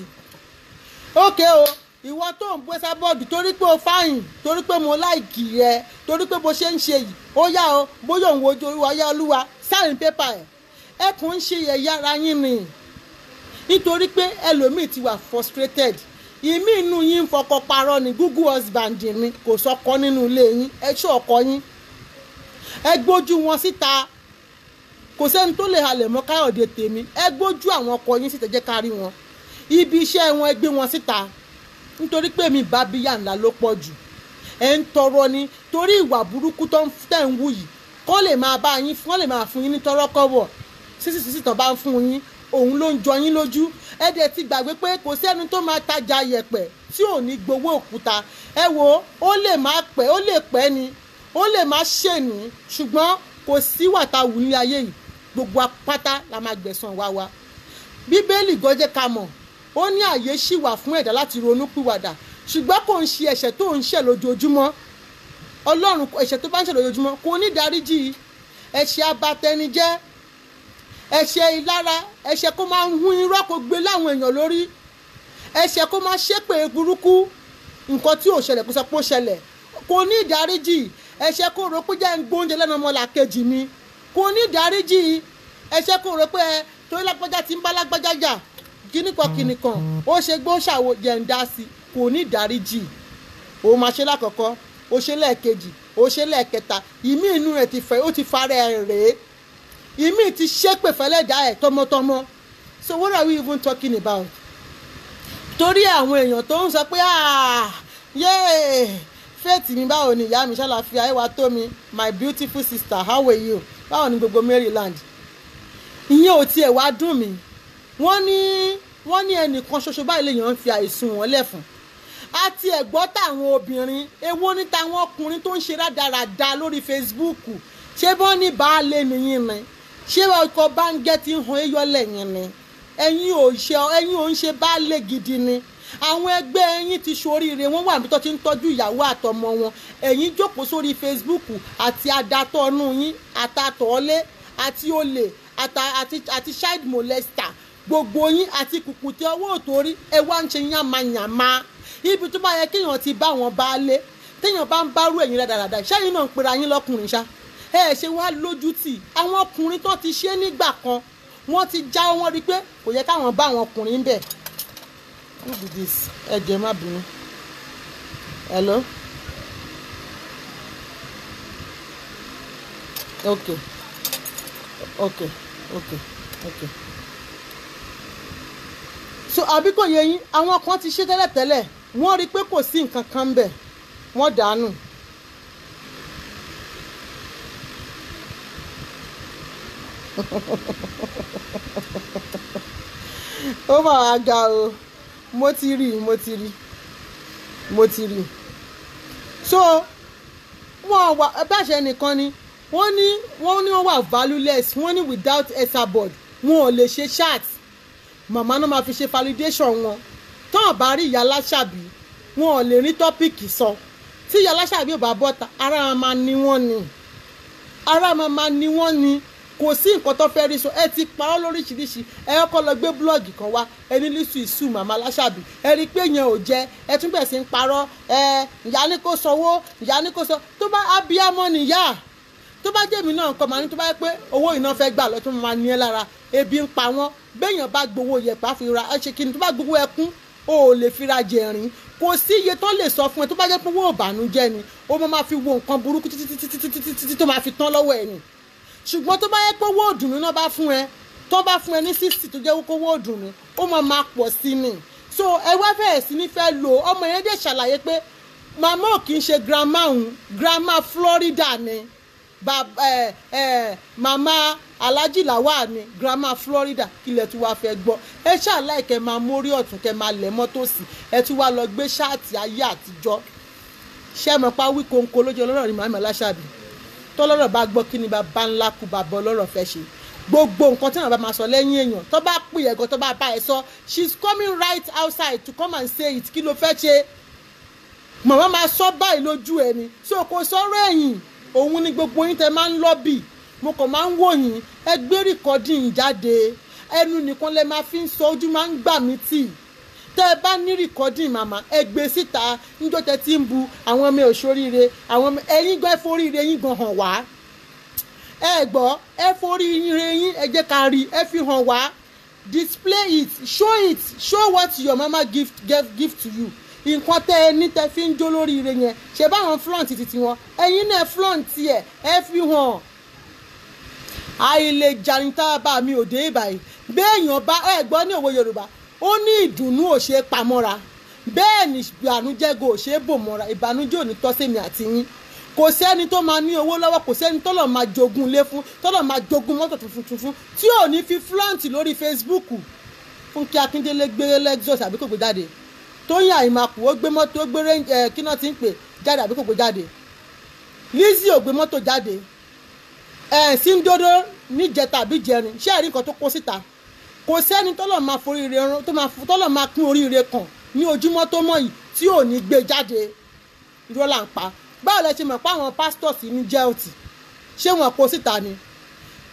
ókè o ìwọ tó ń bú Esabod torí pé o fáyìn torí pé mo láìkì rẹ torí pé bó ṣe ń ṣe yìí ó yá o bóyá òun wojú ọyá olúwa sáyìn paper ẹ kàn ń ṣe ẹ̀yà ara yín ni nítorí pé ẹlòmíì ti wà frustrated ìmí inú yín ń fọkọ parọ́ ni google husband ni kò sọkọ nínú ilé yín ẹ ṣọ́ ọkọ yín ẹ gbójú wọn síta kò sẹ́ni tó lè halẹ̀ mọ́ Káyọ̀dé tèmi ẹ gbójú àwọn ọkọ yín síta jẹ́ ká rí wọn ibi iṣẹ́ wọn ẹ gbé wọn síta nítorí pé mi bá bíyà ńlá ló pọ̀ jù ẹ ń tọrọ ni torí ìwà burúkú tó ń tẹ̀ ń wù yìí kọ́ lè máa bá yín wọ́n lè máa fún yín ní tọ́rọ́kọ́bọ̀ sísì tán bá ń fún yín òun ló ń jọ yín lójú ẹ dẹ̀ ti gbàgbé pé kò sẹ́ni tó máa tajà yẹ̀pẹ̀ tí ò ní gbowó òkúta ẹ wo ó lè má pẹ́ ó lè pẹ́ ni ó lè má ṣèní ṣùgbọ́n kò sí wàtá wù ní ayé yìí gbogbo apáta la máa gbẹ̀san wa bíbélì gọ́jẹ́ ká mọ̀ ó ní àyè ṣì wà fún ẹ̀dá láti ronú pìwàdà ṣùgbọ́n kò ń ṣe ẹ̀ṣẹ̀ tó ń ṣẹ̀ lójoojúmọ́ Ọlọ́run ẹ̀ṣẹ̀ tó bá ń ṣẹ̀ lójoojúmọ́ kò ní dáríjì ẹ̀ṣẹ̀ abatẹnijẹ́ ẹ̀ṣẹ̀ ìlara ẹ̀ṣẹ̀ kó máa ń hun irọ́ kó gbé láwọn èèyàn lórí ẹ̀ṣẹ̀ kó máa ṣépè burúkú nǹkan tí ò ṣẹlẹ̀ kó sọ pé ó ṣẹlẹ̀ kò ní ìdáríjì ẹ̀ṣẹ̀ kó rò pé jẹ́ ń gbóúnjẹ lẹ́nu ọmọlàkejì mi kò ní ìdáríjì ẹ̀ṣẹ̀ kó rò pé torí lágbájá ti ń bá lágbájá jà kíníkan ó ṣe gbó ṣàwò jẹ́ ń dá sí kò ní ìdáríjì òun máa ṣe lákọ̀ọ́kọ́ ó ṣe lẹ́ẹ̀kejì ó ṣe lẹ́ẹ̀kẹta ìmí inú rẹ̀ ti fẹ́ ó ti fara ẹ̀ rèé ìmí ti ṣépè fẹ́lẹ́dà ẹ̀ tọmọtọmọ. So what are we even talking about? Torí àwọn èèyàn tó ń sọ pé Faith mi báwo ni ìyá mi ṣàlàfíà ẹ wá tó mi my beautiful sister how are you báwo ni gbogbo Maryland ìyẹn ò tiẹ̀ wá dùn mí wọ́n ní ẹnìkan ṣoṣo báyìí lèèyàn ń fi àìsùn wọn lẹ́fun àti ẹ̀gbọ́n táwọn obìnrin èwo ní táwọn ọkùnrin tó ń ṣe rádaràda lórí Facebook ṣé bọ́n ní baálé nìyí ni ṣé ọkọ̀ báńgẹ́ ti ń han eyọ lẹ́yìn ni ẹ̀yin ò ń ṣe baálé gidi ni àwọn ẹgbẹ́ ẹ̀yin ti ṣoríire wọ́n wà níbi tó ti ń tọ́jú ìyàwó àtọmọ wọn ẹ̀yin jókòó sórí Facebook àti adatọ́nú yín àtàtọ́lé àti olè àti child molester gbogbo yín àti kùkùté ọwọ́ òtórí ẹ wá ń ṣe yàmàyàmà ibi tó bá yẹ kéèyàn ti bá wọn baálé téèyàn bá ń bárú ẹ̀yin rádaràda ṣẹ́yìn náà ń pera yín lọ́kùnrin ṣá ẹ ṣe wá lójú tì àwọn ọkùnrin tó ti ṣe nígbà kan wọ́n ti já wọn rí pé kò yẹ káwọn bá àwọn ọkùnrin bẹ̀. Who be this? Ẹ jẹ́ má bínú. Hello? Okay. So àbí kò yẹ yín àwọn kan ti ṣe tẹ́lẹ̀tẹ́lẹ̀ wọ́n rí pé kò sí nǹkan kan bẹ̀ wọ́n dànù. Ó mà wá ga o mo ti rí so wọ́n wà báṣẹ nìkan ni wọ́n wà valueless wọ́n ní without Esabod wọn ò lè ṣe chat màmá náà máa fi ṣe validation wọn tán bá rí ìyá Aláṣàbí wọn ò lè rí tọ́pìkì sọ tí ìyá Aláṣàbí ò bá bọ́ta ara máa ní wọ́n ni kò sí nǹkan tó fẹ́ rí so ẹ ti parọ́ lóríṣiríṣi ẹ kọ́ lọ gbé búlọ́ọ̀gì kan wá ẹni lísù ìsù màmá Aláṣàbí ẹ rí i pé yẹn ò jẹ ẹ tún bẹ̀ sí ń parọ́ ìyá ní kò sanwó ìyá ní kò sọ tó bá abiyamọ nìyá tó bá jẹ́mi náà nǹkan màá ní tó bá yẹ pé owó iná fẹ́ gbà lọ tó máa ní ẹ lára ebi ń pa wọ́n béèyàn bá gbowó yẹ̀pá fi ra ẹ ṣe kí ni tó bá gbowó ẹkún o ò lè fi ra jẹ̀rín kò sí iye tó lè sọ fún ẹ tó bá jẹ́ pé owó ìbànújẹ́ ni ó máa fi wo nǹkan burúkú títí tó máa fi tán lọ́wọ́ ẹ̀ ni ṣùgbọ́n tó bá yẹ pé owó òdùnnú náà bá fún ẹ tó bá fún ẹ ní 60 tó jẹ́ owó òdùnnú ó máa pọ̀ sí ni so ẹ wá fẹ́ẹ̀ sí ní fẹ́ lò ọmọ yẹn dẹ̀ ṣàlàyé pé màmá ò kì í ṣe grandma Florida ni màmá Alhaji Lawal ni grandma Florida kílẹ̀ tí wàá fẹ́ gbọ́ ẹ ṣàlàyé kẹ́ máa mórí ọ̀tún kẹ́ máa lẹ̀ mọ́tò sí ẹ tún wá lọ gbé ṣáàtì ayé àtijọ́ ṣẹ́ mọ̀ pa wí kóńkó lójú ọlọ́rọ̀ ni màmá Aláṣàbí tọ́lọ́rọ̀ bá gbọ́ kí ni bàbá ńlá kú bàbá ọlọ́rọ̀ fẹ́ ṣe gbogbo nǹkan tí wọn bá máa sọ lẹ́yìn èèyàn tó bá pè ẹ̀gọ́ tó bá bá ẹ sọ she's coming right outside to come and say it kí ló fẹ́ ṣe màmá máa sọ báyìí lójú ẹ ni so kò sọ̀rọ̀ ẹ̀yìn òun ni gbogbo yín tẹ máa ń lọ́bì mo kàn máa ń wò yín ẹ gbé rìkọ́dìn jáde ẹnu nìkan lẹ máa fi ń sọ ojú máa ń gbà mí tì tẹ́ ẹ bá ní rìkọ́dìn màmá ẹ gbé síta níjọ́ tẹ́ ti ń bu àwọn ọmọ òṣòríire àwọn ẹ̀yin gan ẹ foríire yín gan hàn wá ẹ gbọ́ ẹ foríire yín ẹ jẹ́ ká rí ẹ fi hàn wá display it show what your mama give to you nǹkan tẹ́ ẹ ní tẹ́ fi ń jó lóríire yẹn ṣe báwọn flaunt títí wọn ẹ̀yin náà flaunt ẹ ẹ fi hàn àìlè jàǹtà bá mi ò dé ìbàyí béèyàn bá ẹ gbọ́ ní òwe Yorùbá ó ní ìdùnnú ò ṣe pamọ́ra bẹ́ẹ̀ ni ìbànújẹ́ go ò ṣe bò mọ́ra ìbànújẹ́ ò ní tọ́ sẹ́mi àti yín kò sẹ́ni tó máa ní owó lọ́wọ́ kò sẹ́ni tọ́lọ̀ máa jogún ilé fún tọ́lọ̀ máa jogún mọ́tò tuntun fún tí ò ní fi flaunt lórí Facebook Fúnkẹ́ Akíndélé gbé Lexus àbí kò gbé jáde Tóyìn Àyìnmákù ó gbé mọ́tò ó gbé kí náà ti ń pè jáde àbí kò gbé jáde Lizzy ò gbé mọ́tò jáde Síndodo níjẹta àbí jẹrin ṣé ẹ̀rí nǹkan tó kó síta kò sẹ́ni tọ́lọ̀ máa foríire rán tọ́lọ̀ máa kún oríire kan ní ojúmọ́ tó mọ̀ yìí tí ò ní gbé jáde irọ́ là ń pa báwo lẹ ṣe mọ̀ pé àwọn pastors ní jẹ́ọ̀tì ṣé wọn kó síta ni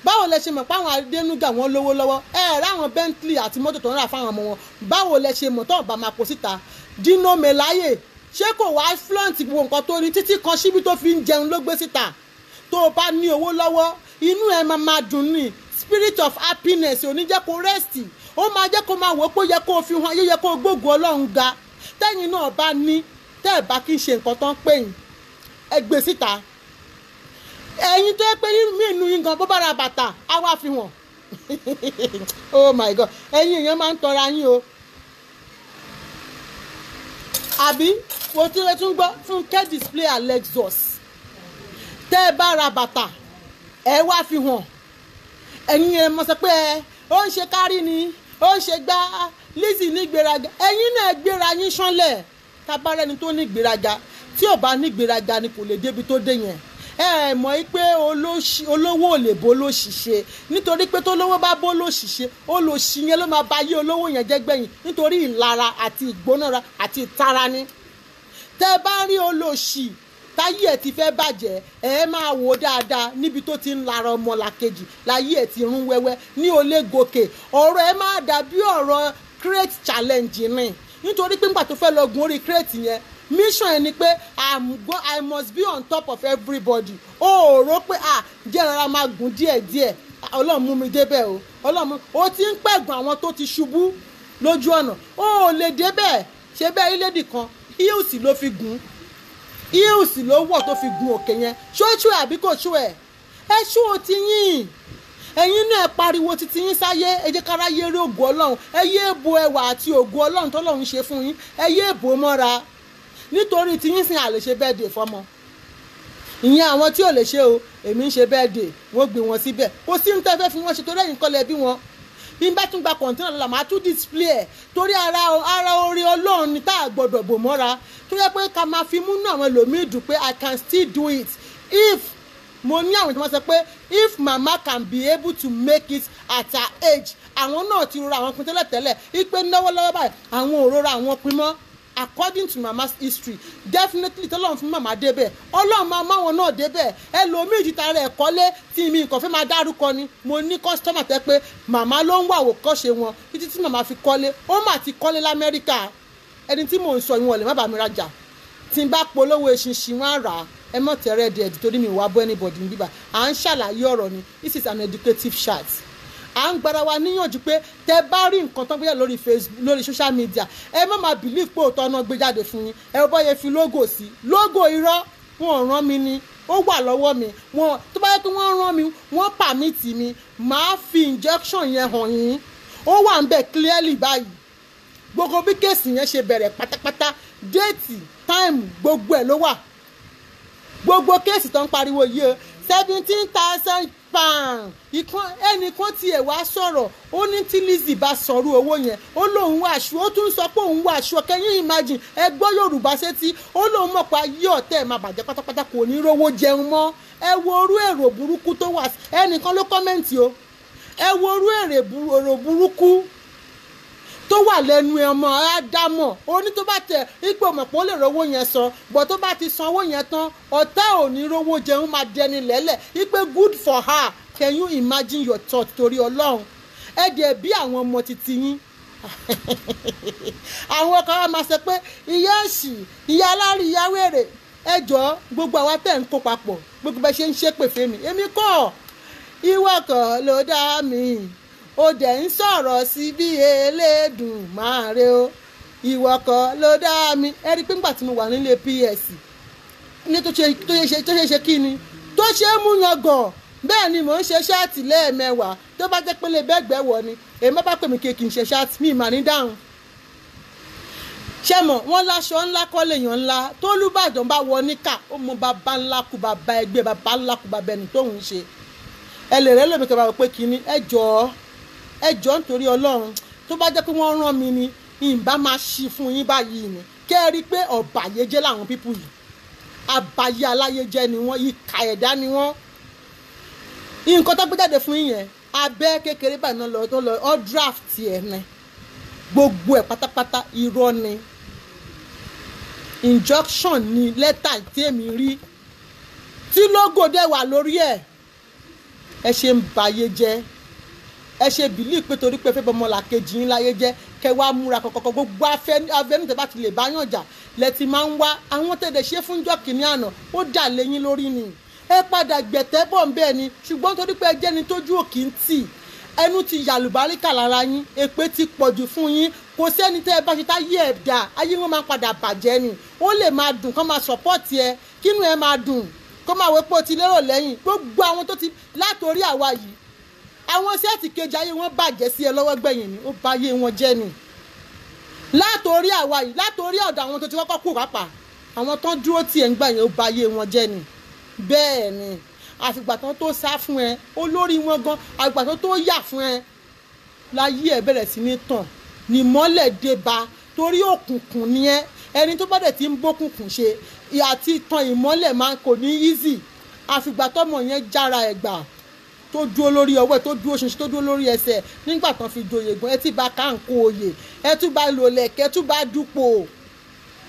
báwo lẹ ṣe mọ̀ pé àwọn adénúgà wọn lówó lọ́wọ́ ráwọn Bentley àti mọ́tò tó ń rà fáwọn ọmọ wọn báwo lẹ ṣe mọ̀ tó ọba máa kó síta Dino Melaye ṣé kò wá flaunt gbogbo nǹkan tó rí títí kan síbi tó fi ń jẹun ló gbé síta tó o bá ní owó lọ́wọ́ inú ẹ máa dùn ní spirit of happiness ò ní jẹ́ kó rest ó máa jẹ́ kó máa wò ó pé ó yẹ kó o fi hàn ayé yẹ kó o gbógun Ọlọ́run ga tẹ́yìn náà bá ní tẹ́ ẹ̀ bá kí n ṣe nǹkan tó ń pè yín ẹ gbé síta. Ẹ̀yin tó yẹ pé mí inú yín gan bó bá ra bàtà á wá fi hàn. Oh my God, ẹ̀yin èèyàn máa ń tọra yín o. Àbí mo tún lè tún gbọ́ Fúnkẹ́ display Lexus. Tẹ́ ẹ bá ra bàtà ẹ wá fi hàn. Ẹ̀yin ẹ mọ̀ sọ pé ó ń ṣe kárí ni ó ń ṣe gbá Lizzy ní gbéraga. Ẹ̀yin náà gbéra yín ṣánlẹ̀. Tabarẹ́ni tó ní gbéraga tí ò bá ní gbéraga ni kò lè débi tó dé yẹn. Ẹ mọ̀ pé olówó ò lè bó lóṣìṣẹ́ nítorí pé tó lówó bá bó lóṣìṣẹ́ olóṣì yẹn ló máa bá yé olówó yẹn jẹ́ gbẹ̀yìn nítorí ìlara àti ìgbónára àti ìtara ni. Tẹ́ bá rí olóṣì táyé ẹ̀ ti fẹ́ bàjẹ́ ẹ máa wò dáadáa níbi tó ti ń lara ọmọ làkejì láyé ẹ̀ ti rún wẹ́wẹ́ ní olè gòkè. Ọ̀rọ̀ ẹ máa dàbí ọ̀rọ̀ crate challenge ni nítorí pé nígbà tó fẹ́ lọ gun orí crate yẹn mission ẹ ni pé I must be on top of everybody. Ó rò pé jẹ́ rárá máa gùn díẹ̀díẹ̀ Ọlọ́run mú mi débẹ̀ o Ọlọ́run ó ti ń pẹ̀gùn àwọn tó ti ṣubú lójú ọ̀nà ó lè débẹ̀ ṣe bẹ́ẹ̀ ilédì kan heels ló fi gùn heels ló wọ̀ tó fi gun òkè yẹn ṣóṣù ẹ̀ àbí kò ṣú ẹ̀ ẹ ṣú o ti yín ẹ̀yin náà pariwo títí yín sáyé ẹ jẹ́ kára yé rí ògo Ọlọ́run ẹ yé bo ẹwà àti ògo Ọlọ́run tọ́lọ́run ṣe fún yín ẹ yé bò mọ́ra nítorí tí yín sìn àlè ṣe birthday fọmọ ìyẹn àwọn tí ò lè ṣe o èmi ń ṣe birthday wọ́n gbé wọn síbẹ̀ kò sí ní tẹ́ fẹ́ fi wọ́n ṣe torí ẹ̀yin kọ́lẹ̀ bí wọn bí n bá tún gba kọ̀ǹtínà lọ́la màá tún display ẹ̀ torí ara orí Ọlọ́run ni tá a gbọ́dọ̀ bò mọ́ra tó yẹ pé ká máa fi múnú àwọn ẹlòmíì dùn pé I can still do it if mo ní àwọn ìjọba sọ pé if mama can be able to make it at her age àwọn náà ti rọra àwọn pin tẹ́lẹ̀tẹ́lẹ̀ ipe lọ́wọ́lọ́wọ́ báyìí àwọn òrora àwọn pin mọ́ according to mama's history definitely tọ́lọ́run fún mama débẹ̀ Ọlọ́run máa máwọn náà débẹ̀ ẹlòmíì ìjìta rẹ̀ kọ́lé tí mi nǹkan fẹ́ máa dárúkọ ni mo ní kọ́sítọ́mà tẹ́ pé màmá ló ń wà àwòkọ́ṣe wọn títí tí màmá fi kọ́lé ó mà ti kọ́lé l'Amẹ́ríkà ẹni tí mò ń sọ ìwọ̀n lè má bàa mi rajà tí n bá polówó eṣinṣin wọn á rà á ẹ mọ̀ tẹ̀rẹ̀ díẹ̀ torí mi wá bọ́ anybody ní bíbá à ń ṣàlàyé ọ̀rọ̀ ni this is an educative chat à ń gbára wa níyànjú pé tẹ bá rí nǹkan tó ń gbéjà lórí Facebook lórí social media ẹ má máa believe pé òótọ́ náà gbé jáde fún yín ẹ bọ́ yẹ fi logo sí logo irọ́ wọn ò rán mi ni ó wà lọ́wọ́ mi wọn tó bá yẹ kí wọ́n rán mi wọ́n pàmìtì mi màá fi injection yẹn hàn yín ó wà ń bẹ̀ clearly báyìí gbogbo bí kéèsì yẹn ṣe bẹ̀rẹ̀ pátápátá déètì táìmù gbogbo ẹ̀ ló wà gbogbo kéèsì tó ń pariwo yìí o 17,000 pounds ẹnìkan tiẹ̀ wá sọ̀rọ̀ ó ní tí Lizzy bá sọ̀rọ̀ owó yẹn ó lóun wá aṣọ ó tún sọ pé òun wá aṣọ kẹ́yìn imagine ẹ gbọ́ Yorùbá sétí ó lóun mọ̀ pé ayé ọ̀tẹ̀ ẹ̀ máa bàjẹ́ pátápátá kò ní rówó jẹun mọ́ ẹ wo orú èrò burúkú tó wà ẹnìkan ló kọ́mẹ́ǹtì o ẹ wo orú èrò burúkú tó wà lẹ́nu ọmọ Ádámọ̀ ó ní tó bá tẹ̀ ipò mọ̀pọ̀ lè rówó yẹn san bọ̀ tó bá ti san owó yẹn tán ọ̀tá ò ní rówó jẹun máa dẹni lẹ́lẹ̀ ipe good for her can you imagine your thought torí Ọlọ́run ẹ dẹ̀ bí àwọn ọmọ titi yín àwọn kan wá máa sọ pé ìyá ẹ̀sì ìyá alárí ìyá wèrè ẹ jọ gbogbo àwa tẹ̀ ń kó papọ̀ gbogbo bẹ́ẹ̀ ṣe ń ṣépè fèmí èmi kọ́ ìwọ kọ́ ló dá mi ó dẹ̀ ń sọ̀rọ̀ sí bí Elédùmarè o ìwọ kọ́ ló dá mi ẹ rí i pé ńgbà tí mo wà nílé PS ní tó ṣe kí ni tó ṣe é mú yangàn bẹ́ẹ̀ ni mò ń ṣe ṣáàtì lẹ́ẹ̀mẹwàá tó bá jẹ́ pé lè bẹ́gbẹ́ wọ ni èmi bá pè mí kéèkì ń ṣe ṣáàtì mi mà ní dáhùn ṣé mọ̀ wọ́n láṣọ ńlá kọ́ lèèyàn ńlá tó Olúbàdàn bá wọ níkà ó mọ bàbá ńlá kú bàbá ẹgbẹ́ bàbá ńlá kú bàbá ẹni tóun ṣe ẹ lè rẹ́ lómi kẹfà pé kínní ẹ jọ̀ọ́ nítorí Ọlọ́run tó bá jẹ́ pé wọ́n rán mi ni ìbá máa ṣí fún yín báyìí ni kẹ́ ẹ rí i pé ọ̀bàyéjẹ́ làwọn pípù yìí àbáyé aláyéjẹ́ ni wọ́n ìkà ẹ̀dá ni wọ́n nǹkan tó gbé jáde fún yín yẹn abẹ́ kékeré báyìí náà lọ tó lọ ọ́ draft ẹ̀ ní gbogbo ẹ̀ pátápátá irọ́ ni injunction ni lẹ́tà tí èmi rí tí lógò dẹ̀ wà lórí ẹ̀ ẹ ṣe ń bayé jẹ́ ẹ ṣe bìlí pé torí pé fẹ́ bọ́mọ làkejì yín láyé jẹ́ kẹ wá múra kọ̀kọ̀kọ̀ gbogbo afẹ́nu tẹ́ bá ti lè bá yàn jà lẹ́tì máa ń wá àwọn tẹ̀lé ṣe fún jọ́ kìíní àná ó dà lẹ́yìn lórí ni ẹ padà gbẹ̀tẹ́ bọ̀ ń bẹ́ẹ̀ ni ṣùgbọ́n torí pé ẹ jẹ́ ni tójú òkì ń tì ẹnu ti yàlùbáríkà lára yín èpè ti pọ̀jù fún yín kò sẹ́ni tẹ́ ẹ bá ṣe táyé ẹ̀ dà ayé wọn máa padà bàjẹ́ ni ó lè máa dùn kán máa sọ́pọ́ọ̀tì ẹ kínú ẹ máa dùn kó máa wé pé o ti lérò lẹ́yìn gbogbo àwọn tó ti látòrí àwa yìí àwọn sẹ́ẹ̀tì kejì ayé wọn bàjẹ́ sí ẹ lọ́wọ́ gbẹ̀yìn ni ó bà ayé wọn jẹ́ ni látòrí àwa yìí látòrí ọ̀dọ̀ àwọn tó ti kọ́kọ́ kú pápá àwọn tó ń dúró tì ẹ̀ ń gbà yẹn ó bà ayé wọn jẹ́ ni bẹ́ẹ̀ ni àfìgbà tán tó sá fún ẹ olórí wọn gan àfìgbà tán tó yà fún ẹ láyé ẹ bẹ̀rẹ̀ sí ní tàn ní mọ́lẹ̀ dé bá torí òkùnkùn ni ẹ ẹni tó bá dẹ̀ ti ń bókùnkùn ṣe àti tan ìmọ́lẹ̀ máa kò ní easy àfìgbà tọmọ yẹn jára ẹ̀ gbà tó dúró lórí ọwọ́ ẹ̀ tó dúró ṣinṣin tó dúró lórí ẹsẹ̀ nígbà tán fi joyè gan ẹ ti bá káńkó oyè ẹ tún bá lò lẹ̀kẹ́ tún bá dúpọ̀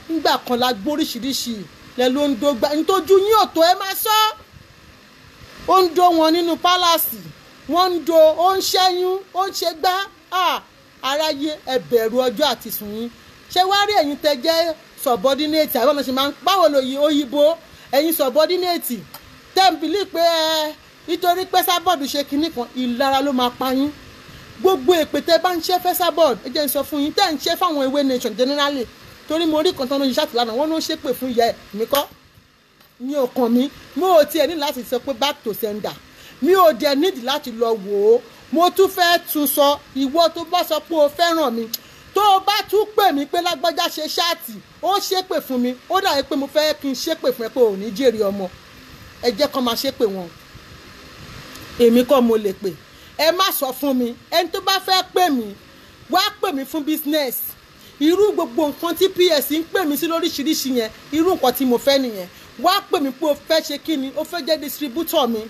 nígbà kan la gbóríṣiríṣi lẹ ló ń dógbà nítorí yín ò tó ẹ máa sọ ó ń dó wọn nínú pálásì wọ́n ń do ó ń ṣẹ́yún ó ń ṣe gbá aráyé ẹ bẹ̀rù ọjọ́ àti sùn yín ṣé wá rí ẹ̀yin tẹ́ jẹ́ subordinate àwọn ọmọ ṣe máa ń báwo lòyìn òyìnbó ẹ̀yin subordinate tẹ́ ń bìlí pé nítorí pé sábọ̀dù ṣe kinní kan ìlara ló máa pa yín gbogbo èpè tẹ́ bá ń ṣe fẹ́ sábọ̀dù ẹ jẹ́ ń sọ fún yín tẹ́ ń ṣe fáwọn ewé nation generally torí mo rí kan tán ló ṣiṣẹ́ àtìlánà wọ́n ló ń ṣépè fún ìyá ẹ̀ mi kọ́ ní ọkàn mi mo ò tiẹ̀ ní láti sọ pé back to sender mi ò dẹ̀ nídìí láti lọ wò ó mo tún fẹ́ tún sọ ìwọ tó bá sọ pé o fẹ́ràn mi tó o bá tún pè mí pé lágbájá ṣe ṣáàtì ó ṣépè fún mi ó dàbí pé mo fẹ́ kí n ṣépè fún ẹ pé ò ní jèrè ọmọ ẹ jẹ́ kán máa ṣépè wọn èmi kọ́ mo lè pè ẹ má sọ fún mi ẹni tó bá fẹ́ pè mí wá pè mí fún business irú gbogbo nǹkan tí PS ń pè mí sí lóríṣiríṣi yẹn irú nǹkan tí mo fẹ́ nìyẹn wá pè mí pé o fẹ́ ṣe kí ni o fẹ́ jẹ́ distributor mi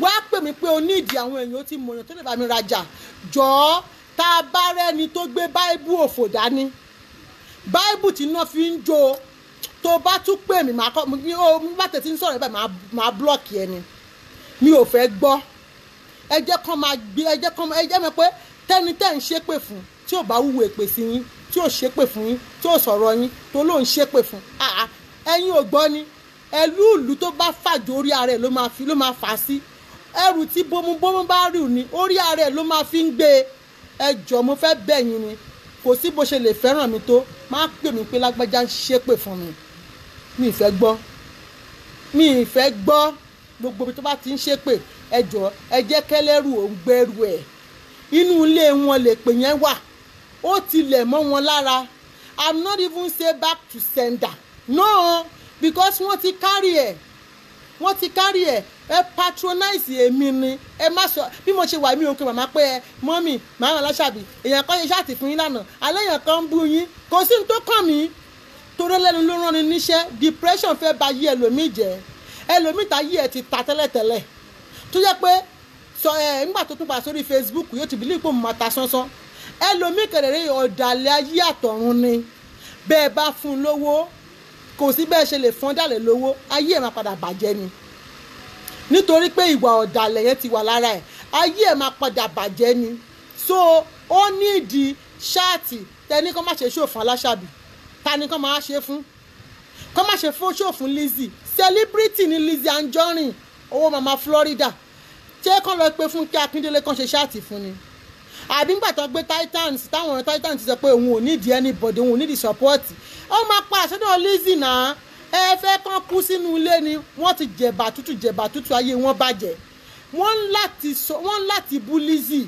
wá pè mí pé o ní ìdí àwọn èèyàn tí mo yàn tó lè bá mi rajà jọ̀ọ́ tá a bá rẹ́ni tó gbé báíbù òfò dání báíbù tí náà fi ń jó tó bá tún pè mí màá kọ́ mi ó bá tètè ń sọ̀rọ̀ báyìí màá blọ́ọ̀kì ẹni mi ò fẹ́ gbọ́ ẹ jẹ́ kán máa gbé ẹ jẹ́ mi pé tẹ́ni tẹ́ ń ṣépè fún tí ò bá wúwo èpè sí yín tí ò ṣépè fún yín tí ò sọ̀rọ̀ yín tó ló ń ṣépè fún ẹ̀yin ò gbọ́ ni ẹlúùlú tó bá fàjò orí ara ẹ̀ ló máa fà á sí ẹrù tí bómúbómú bá rù ní orí ara ẹ̀ ló máa fi ń gbé ẹ jọ̀ọ́ mo fẹ́ bẹ̀ yín ni kò sí bó ṣe lè fẹ́ràn mi tó má pè mí pé lágbájá ń ṣépè fún mi mi ì fẹ́ gbọ́ gbogbo ibi tó bá ti ń ṣépè ẹ jọ̀ọ́ ẹ jẹ́ kẹ́lẹ́rù ò ń gbẹ́rù ẹ̀ inú ilé wọn lè pè yẹn wà ó tilẹ̀ mọ́ wọn lára I'm not even say back to sender no because wọ́n ti kárí ẹ̀ ẹ patronize èmi ni ẹ má sọ bí mo ṣe wà mí òun kí màmá pé ẹ mọ́mì màmá Aláṣàbí èèyàn kan ṣe ṣáàtì fún yín lánàá alẹ́ èèyàn kan ń bú yín kò sí ní tó kàn mí torí lẹ́nu ló rán ni níṣẹ́ depression fẹ́ ba yí ẹlòmíì jẹ́ ẹlòmíì ta yí ẹ ti ta tẹ́lẹ̀tẹ́lẹ̀ tó jẹ́ pé sọ ẹ nígbà tó tún pa sórí Facebook yóò ti bìlí pé mo máa ta sánsán ẹlòmíì kẹ̀lẹ́rẹ́ ọ̀dàlẹ̀ ayé àtọ̀run ni bẹ́ẹ̀ bá fún un lówó kò sí bẹ́ẹ̀ ṣe lè fọ́n dàlẹ̀ lówó ayé ẹ̀ máa padà bàjẹ́ ni nítorí pé ìwà ọ̀dàlẹ̀ yẹn ti wà lára ẹ̀ ayé ẹ̀ máa padà bàjẹ́ ni so ó nídìí ṣáàtì tẹni kọ́ má ṣe ṣòfún Aláṣàbí tani kọ́ máa ṣe fún kọ́ má ṣe fún ṣòfún Lizzy celebrity ni Lizzy Anjorin owó mama Florida ṣé kán lọ pé Fúnkẹ́ Akíndélé kan ṣe ṣáàtì fún ni àbí ńgbà tó gbé Titans táwọn Titans sọ pé òun ò nídìí anybody òun ò nídìí support ó máa pa àṣọdọ̀ Lizzy náà ẹ fẹ́ kán kú sínú ilé ni wọ́n ti jẹ̀bà tútù ayé wọn bàjẹ́ wọ́n láti bú Lizzy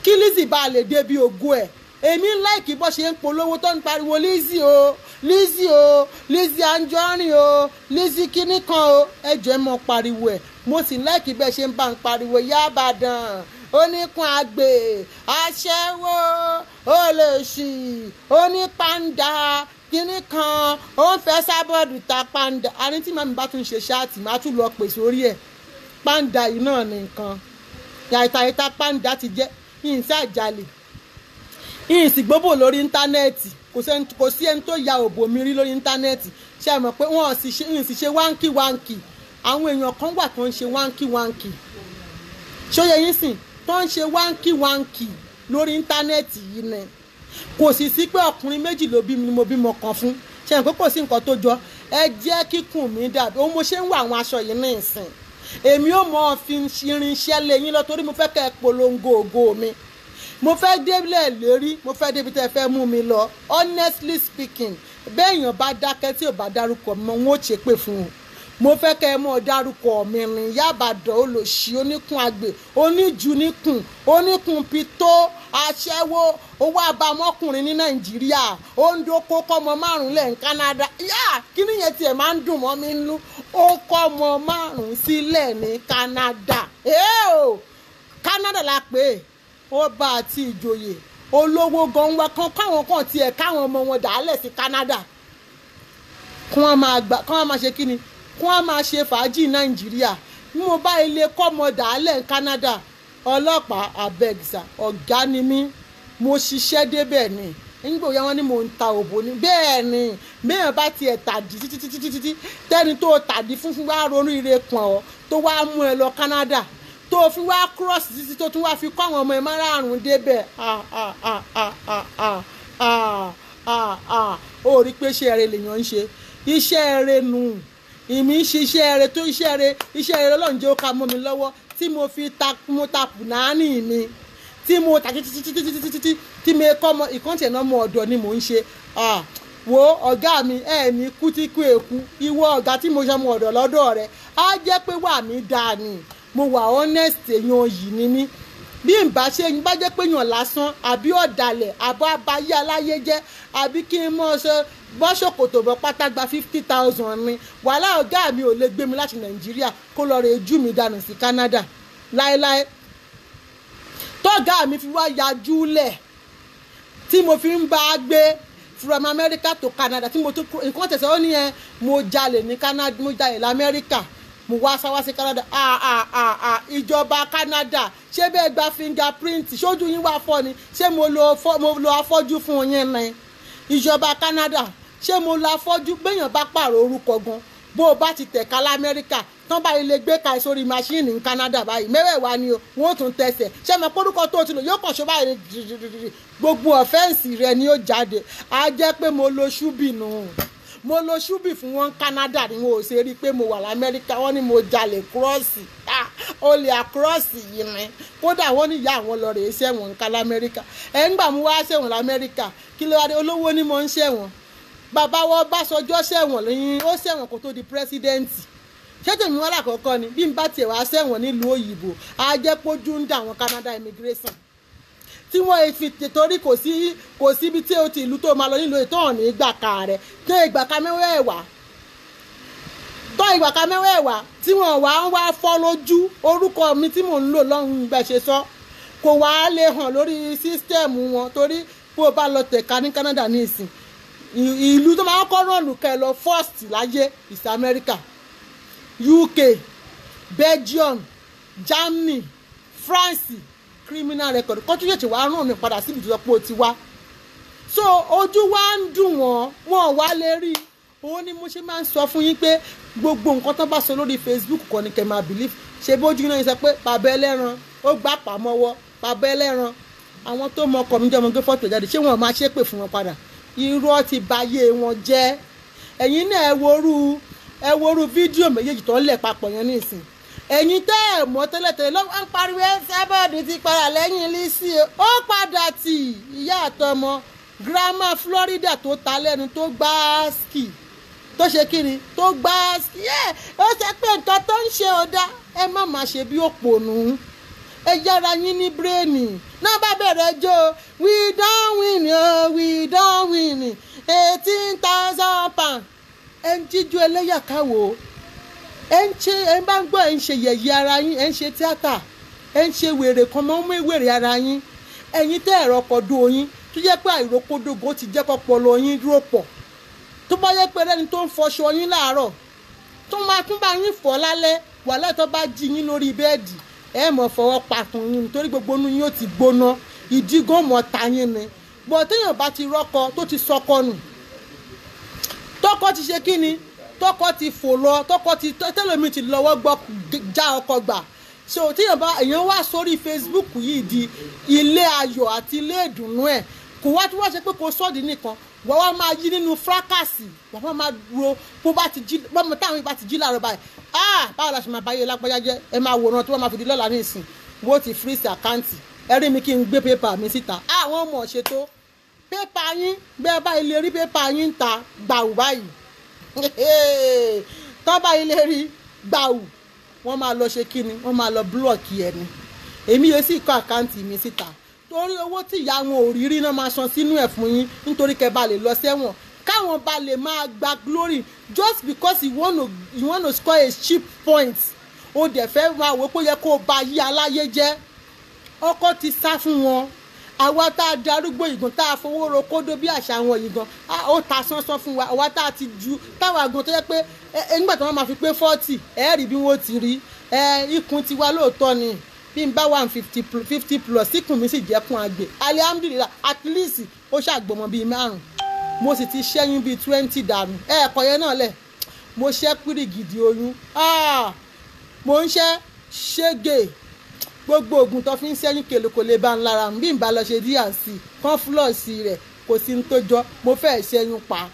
kí Lizzy bá lè débi ògo ẹ̀ èmi láìkí bó ṣe ń polówó tó ń pariwo Lizzy o Lizzy o Lizzy Anjorin o Lizzy kíní kan o ẹjọ́ ẹ mọ pariwo ẹ̀ mo sì láìkí bẹ́ẹ̀ ṣe ń bá ń pariwo Yábàdàn oníkun àgbè aṣẹ́wó olóṣì onípàǹdà kíní kan ó ń fẹ́ sábọ́ọ̀dù ta pàǹdà àní tí màmí bá tún ṣe ṣáàtì má tún lọ pèsè orí ẹ̀ pàǹdà yìí náà ní nǹkan yàtà pàǹdà ti jẹ́ yìí sí àjálè yìí sì gbóbò lórí íńtánẹ́ẹ̀tì kò sí ẹni tó ya òbò mi rí lórí íńtánẹ́ẹ̀tì ṣe àmọ̀ pé wọ́n sì ṣe wáńkì àwọn èèyàn kan wà tó ń ṣe wáńkì ṣóyè yín sìn tó ń ṣe wáńkì lórí íńtánẹ́ẹ̀tì yìí ni kò sì sí pé ọkùnrin méjì ló bí mi ni mo bímọ kan fún ṣe àmọ̀ pé kò sí nǹkan tó jọ ẹ jẹ́ kíkùn mi dàbí òun mo ṣe ń wọ àwọn aṣọ yìí ní ìsìn èmi ò mọ̀ fi irinṣẹ́ lé yín lọ torí mo fẹ́ kẹ́ ẹ polongo ògo mi mo fẹ́ débìlẹ̀ lérí mo fẹ́ débi tẹ́ fẹ́ mú mi lọ honestly speaking béèyàn bá dákẹ́ tí ò bá dárúkọ mọ́ wọn ò ṣépè fún un mo fẹ́ kẹ́ ẹ mọ̀ dárúkọ mi rìn yábàdàn olòṣì oníkun àgbè oníjù níkùn oníkun pitó aṣẹ́wó owó abamọ́kùnrin ní nàìjíríà ó ń dóko kọ́mọ márùn lẹ̀ ní Canada kí nìyẹn tiẹ̀ máa ń dùn mọ́ mi nínú ó kọ́mọ márùn sílẹ̀ ní Canada Canada la pè é ó bá àti ìjòyè olówó gan wá káwọn kan tiẹ̀ káwọn ọmọ wọn dàálẹ̀ sí Canada kí wọ́n máa ṣe kí ni kí wọ́n máa ṣe fàájì nàìjíríà bí mo bá ilé kọ́mọ dàálẹ̀ ní Canada ọlọ́pàá abegsa ọ̀gá ni mí mo ṣiṣẹ́ débẹ̀ ni nígbà òyà wọn ni mò ń ta òbò ni bẹ́ẹ̀ ni mẹ́rin bá tiẹ̀ tàdí títí tẹ́ni tó tàdí fún wá ronú ire pọ̀n ọ́ tó wá mú ẹ lọ Canada tó fi wá cross títí tó tún wá fi kọ́ àwọn ọmọ ẹ márààrún débẹ̀ ó rí pé iṣẹ́ rẹ lèèyàn ń ṣe iṣẹ́ rẹ nù ìmí ń ṣe iṣẹ́ rẹ tó iṣẹ́ rẹ Ọlọ́run jẹ́ ó ká mọ́ mi lọ́wọ́ tí mo fi mo ta pùnání mi tí mo ta títí tí mi kọ́ mọ ìkàntì ẹ̀ náà mọ ọ̀dọ̀ ni mò ń ṣe wo ọ̀gá mi ní kú tí kú èkú ìwọ ọ̀gá tí mo ṣe mọ ọ̀dọ̀ lọ́dọ̀ rẹ̀ á jẹ́ pé wà mí dáa ni mo wà honest èèyàn yìí ni mí bí n bá ṣe bá jẹ́ pé èèyàn lásán àbí ọ̀dàlẹ̀ àbọ̀ abayé aláyé jẹ́ àbí kí n mọ̀ ṣe bọ́ṣọ̀kòtò bọ́ pátá gba 50,000 ni wàhálà ọ̀gá mi ò lè gbé mi láti nàìjíríà kó lọ rè jú mi dànù sí Canada láéláé tọ́gá mi fi wá yajú lẹ̀ tí mo fi ń bá a gbé from America to Canada tí mo tún nǹkan tẹ̀sán ó ní mo jalè ní Canada mo jalè lamẹ́ríkà mo wá sáwá sí Canada ìjọba Canada ṣé bẹ́ẹ̀ gba fingerprint ṣojú yín wá fọ́ ni ṣé mo lo afọ́jú fún yín ni ìjọba Canada ṣé mo lo afọ́jú gbẹ̀yàn bá pààrọ̀ orúkọ gan bó o bá ti tẹ̀ka lamẹ́ríkà tán bá ilé gbé ka sórí máṣíìnì ní Canada báyìí mẹ́wẹ̀ẹ̀wá ni o wọ́n tún tẹsẹ̀ ṣé mo pórúkọ tó ti lò yóò kàn ṣe báyìí gbogbo ọ̀fẹ́ǹsì rẹ ni ó jáde á jẹ́ pé mo lo ṣúbì nù mo lo ṣúbì fún wọn Canada ni wọn ò ṣe rí i pé mo wà lamẹ́ríkà wọ́n ní mo jalè kírọ́ọ̀sì olè àkírọ́ọ̀sì yìí ni kódà wọ́n ní ìyá àwọn lọ rèé ṣẹ̀wọ̀n ká lamẹ́ríkà ẹ̀ ń gbà mú wá ṣẹ̀wọ̀n lamẹ́ríkà kí ló wá dé olówó ni mo ń ṣẹ̀wọ̀n bàbá wọn Ọbásanjọ́ ṣẹ̀wọ̀n lẹ́yìn ó ṣẹ̀wọ̀n kó tó di pírẹ́sídẹ́ǹtì ṣé tèmi wọn lákọ̀ọ́kọ́ ni bí n bá tiẹ̀ wá ṣẹ̀wọ̀n nílùú òyìnbó á jẹ́ pójú ń dà wọn Canada immigration tí wọ́n fi torí kò sí ibi tí o ti ìlú tó máa lọ nílùú ètò ọ̀nà ìgbà ká rẹ̀ tó ìgbà ká mẹ́wẹ́ẹ̀wá tí wọ́n wá ń wá fọ́ lójú orúkọ mi tí mò ń lò lọ́hùn ìgbà ṣe sọ kò wá lè hàn lórí sísítẹ́ẹ̀mù wọn torí bó o bá lọ tẹ̀ka ní Canada ní ìsìn ìlú tó máa ń kọ́ rọ̀lù kẹ́ lọ first láyé is America UK Belgium Germany France criminal record kó tún yẹ̀tì wá rán mi padà síbi tó sọ pé o ti wá so ojú wa ń dùn wọ́n wá lè rí òun ni mo ṣe máa ń sọ fún yín pé gbogbo nǹkan tó bá sọ lórí Facebook kọ́ ni kẹ́ máa believe ṣe bójú náà yín sọ pé bàbá ẹlẹ́ran ó gbà pàmọ́wọ́ bàbá ẹlẹ́ran àwọn tó mọ ọkọ̀ mi jẹ́ ọmọ gbé fọ́tò jáde ṣé wọ́n máa ṣépè fún wọn padà irọ́ ti bayé wọn jẹ́ ẹ̀yin náà ẹ worú fídíò méjèèjì tó ń lẹ̀ papọ̀ yẹn nísìn ẹ̀yin tẹ́ ẹ̀ mọ́ tẹ́lẹ̀tẹ́lẹ̀ lọ́wọ́ ń pariwo Ẹsẹ̀bọ̀dì ti padà lẹ́yìn Lizzy ó padà tì ìyá àtọmọ girama Florida tó ta lẹ́nu tó gbá ski tó ṣe kíni tó gbá ski ó ṣe pé nǹkan tó ń ṣe ọ̀dà ẹ má má ṣe bí òpònú ẹ yára yín ní bírèènì náà bá bẹ̀rẹ̀ jó we don win 18,000 pounds ẹ ń jíjú ẹlẹ́yà káwò ẹ ń bá ń gbọ́ ẹ ń ṣe yẹ̀yẹ́ ara yín ẹ ń ṣe tíátà ẹ ń ṣe wèrè kan mọ́ mú wèrè ara yín ẹ̀yin tẹ́ ẹ̀rọ kọ̀dọ̀ oyin tó jẹ́ pé àìrókódógó ti jẹ́ kọ́pọ̀lọ́ yín dúró pọ̀ tó bá yẹ pé ẹni tó ń fọṣọ yín láàárọ̀ tó máa tún bá yín fọ̀ lálẹ́ wàhálà tó bá jí yín lórí bẹ́ẹ̀dì ẹ mọ̀ fọwọ́ pàtùn yín nítorí gbogbo inú yín ó ti gbóná ìdígò mọ̀ ta yín ni bọ̀ téèyàn bá ti rọ́kọ tó ti sọkọ nù tọkọ ti ṣe kíni tọkọ ti fò lọ tọkọ ti tẹlẹmí ti lọ́wọ́ gbọ́ já ọkọ gbà so téèyàn bá èèyàn wá sórí Facebook yìí di ilé ayọ̀ àti ilé ìdùnnú ẹ̀ kò wá tí wọ́n ṣe pé kò sọ́ọ̀dì nìkan wọ́n wá máa yí nínú fúrákàsì wọ́n wá máa ro bó bá ti jí bọ́mọ táwọn ìbá ti jí láàárọ̀ báyìí báwo la ṣe máa báyé lápájá jẹ́ ẹ máa wòran tí wọ́n máa fi di lọ́la ní ìsìn wọ́n ti freeze àkáǹtì ẹ rí mi kí n gbé pépà mi síta àwọn ọmọ ṣètò pépà yín bẹ́ẹ̀ bá ilé rí pépà yín ta gbàù báyìí tọ́ba ilé rí gbàù wọ́n máa lọ ṣe kíni wọ́n máa lọ búlọ̀kì ẹni èmi yóò sì kọ́ àkáǹtì mi síta torí owó tí ìyá wọn ò rí rí náà máa san sínú ẹ̀ fún yín nítorí kẹ́ bá lè lọ sẹ́wọ̀n káwọn bá lè máa gba glory just because you want to score a cheap point ó dẹ̀ fẹ́ máa wò pé ó yẹ kó o bá yí aláyé jẹ́ ọkọ ti sá fún wọn àwa tá a darúgbó ìgàn tá a fowó ro kódó bí àṣà wọn ìgàn ó ta sánsán fún wa àwa tá a ti ju táwa àgàn tó yẹ pé nígbà tí wọ́n máa fi pé 40 rí bí wọ́n ti rí ikùn tiwa lóòótọ́ ni bí n bá 150 plus ikùn mi sì jẹ́kùn àgbè alihamdulilayi at least ó ṣàgbọ̀mọ bíi 5 mo sì ti ṣẹ́yún bíi 20 dànù ẹ̀ẹ̀kọ́ yẹn náà lẹ̀ mo ṣẹ́ pírìgìdì oyún mo ń ṣẹ́ ṣége gbogbo oògùn tó fi ń ṣẹ́yún kèlò kò lè bá ń lára bí n bá lọ ṣe díàsì kọ́ńfúlọ̀sì rẹ̀ kò sí ní tó jọ mo fẹ́ ṣẹ́yún pa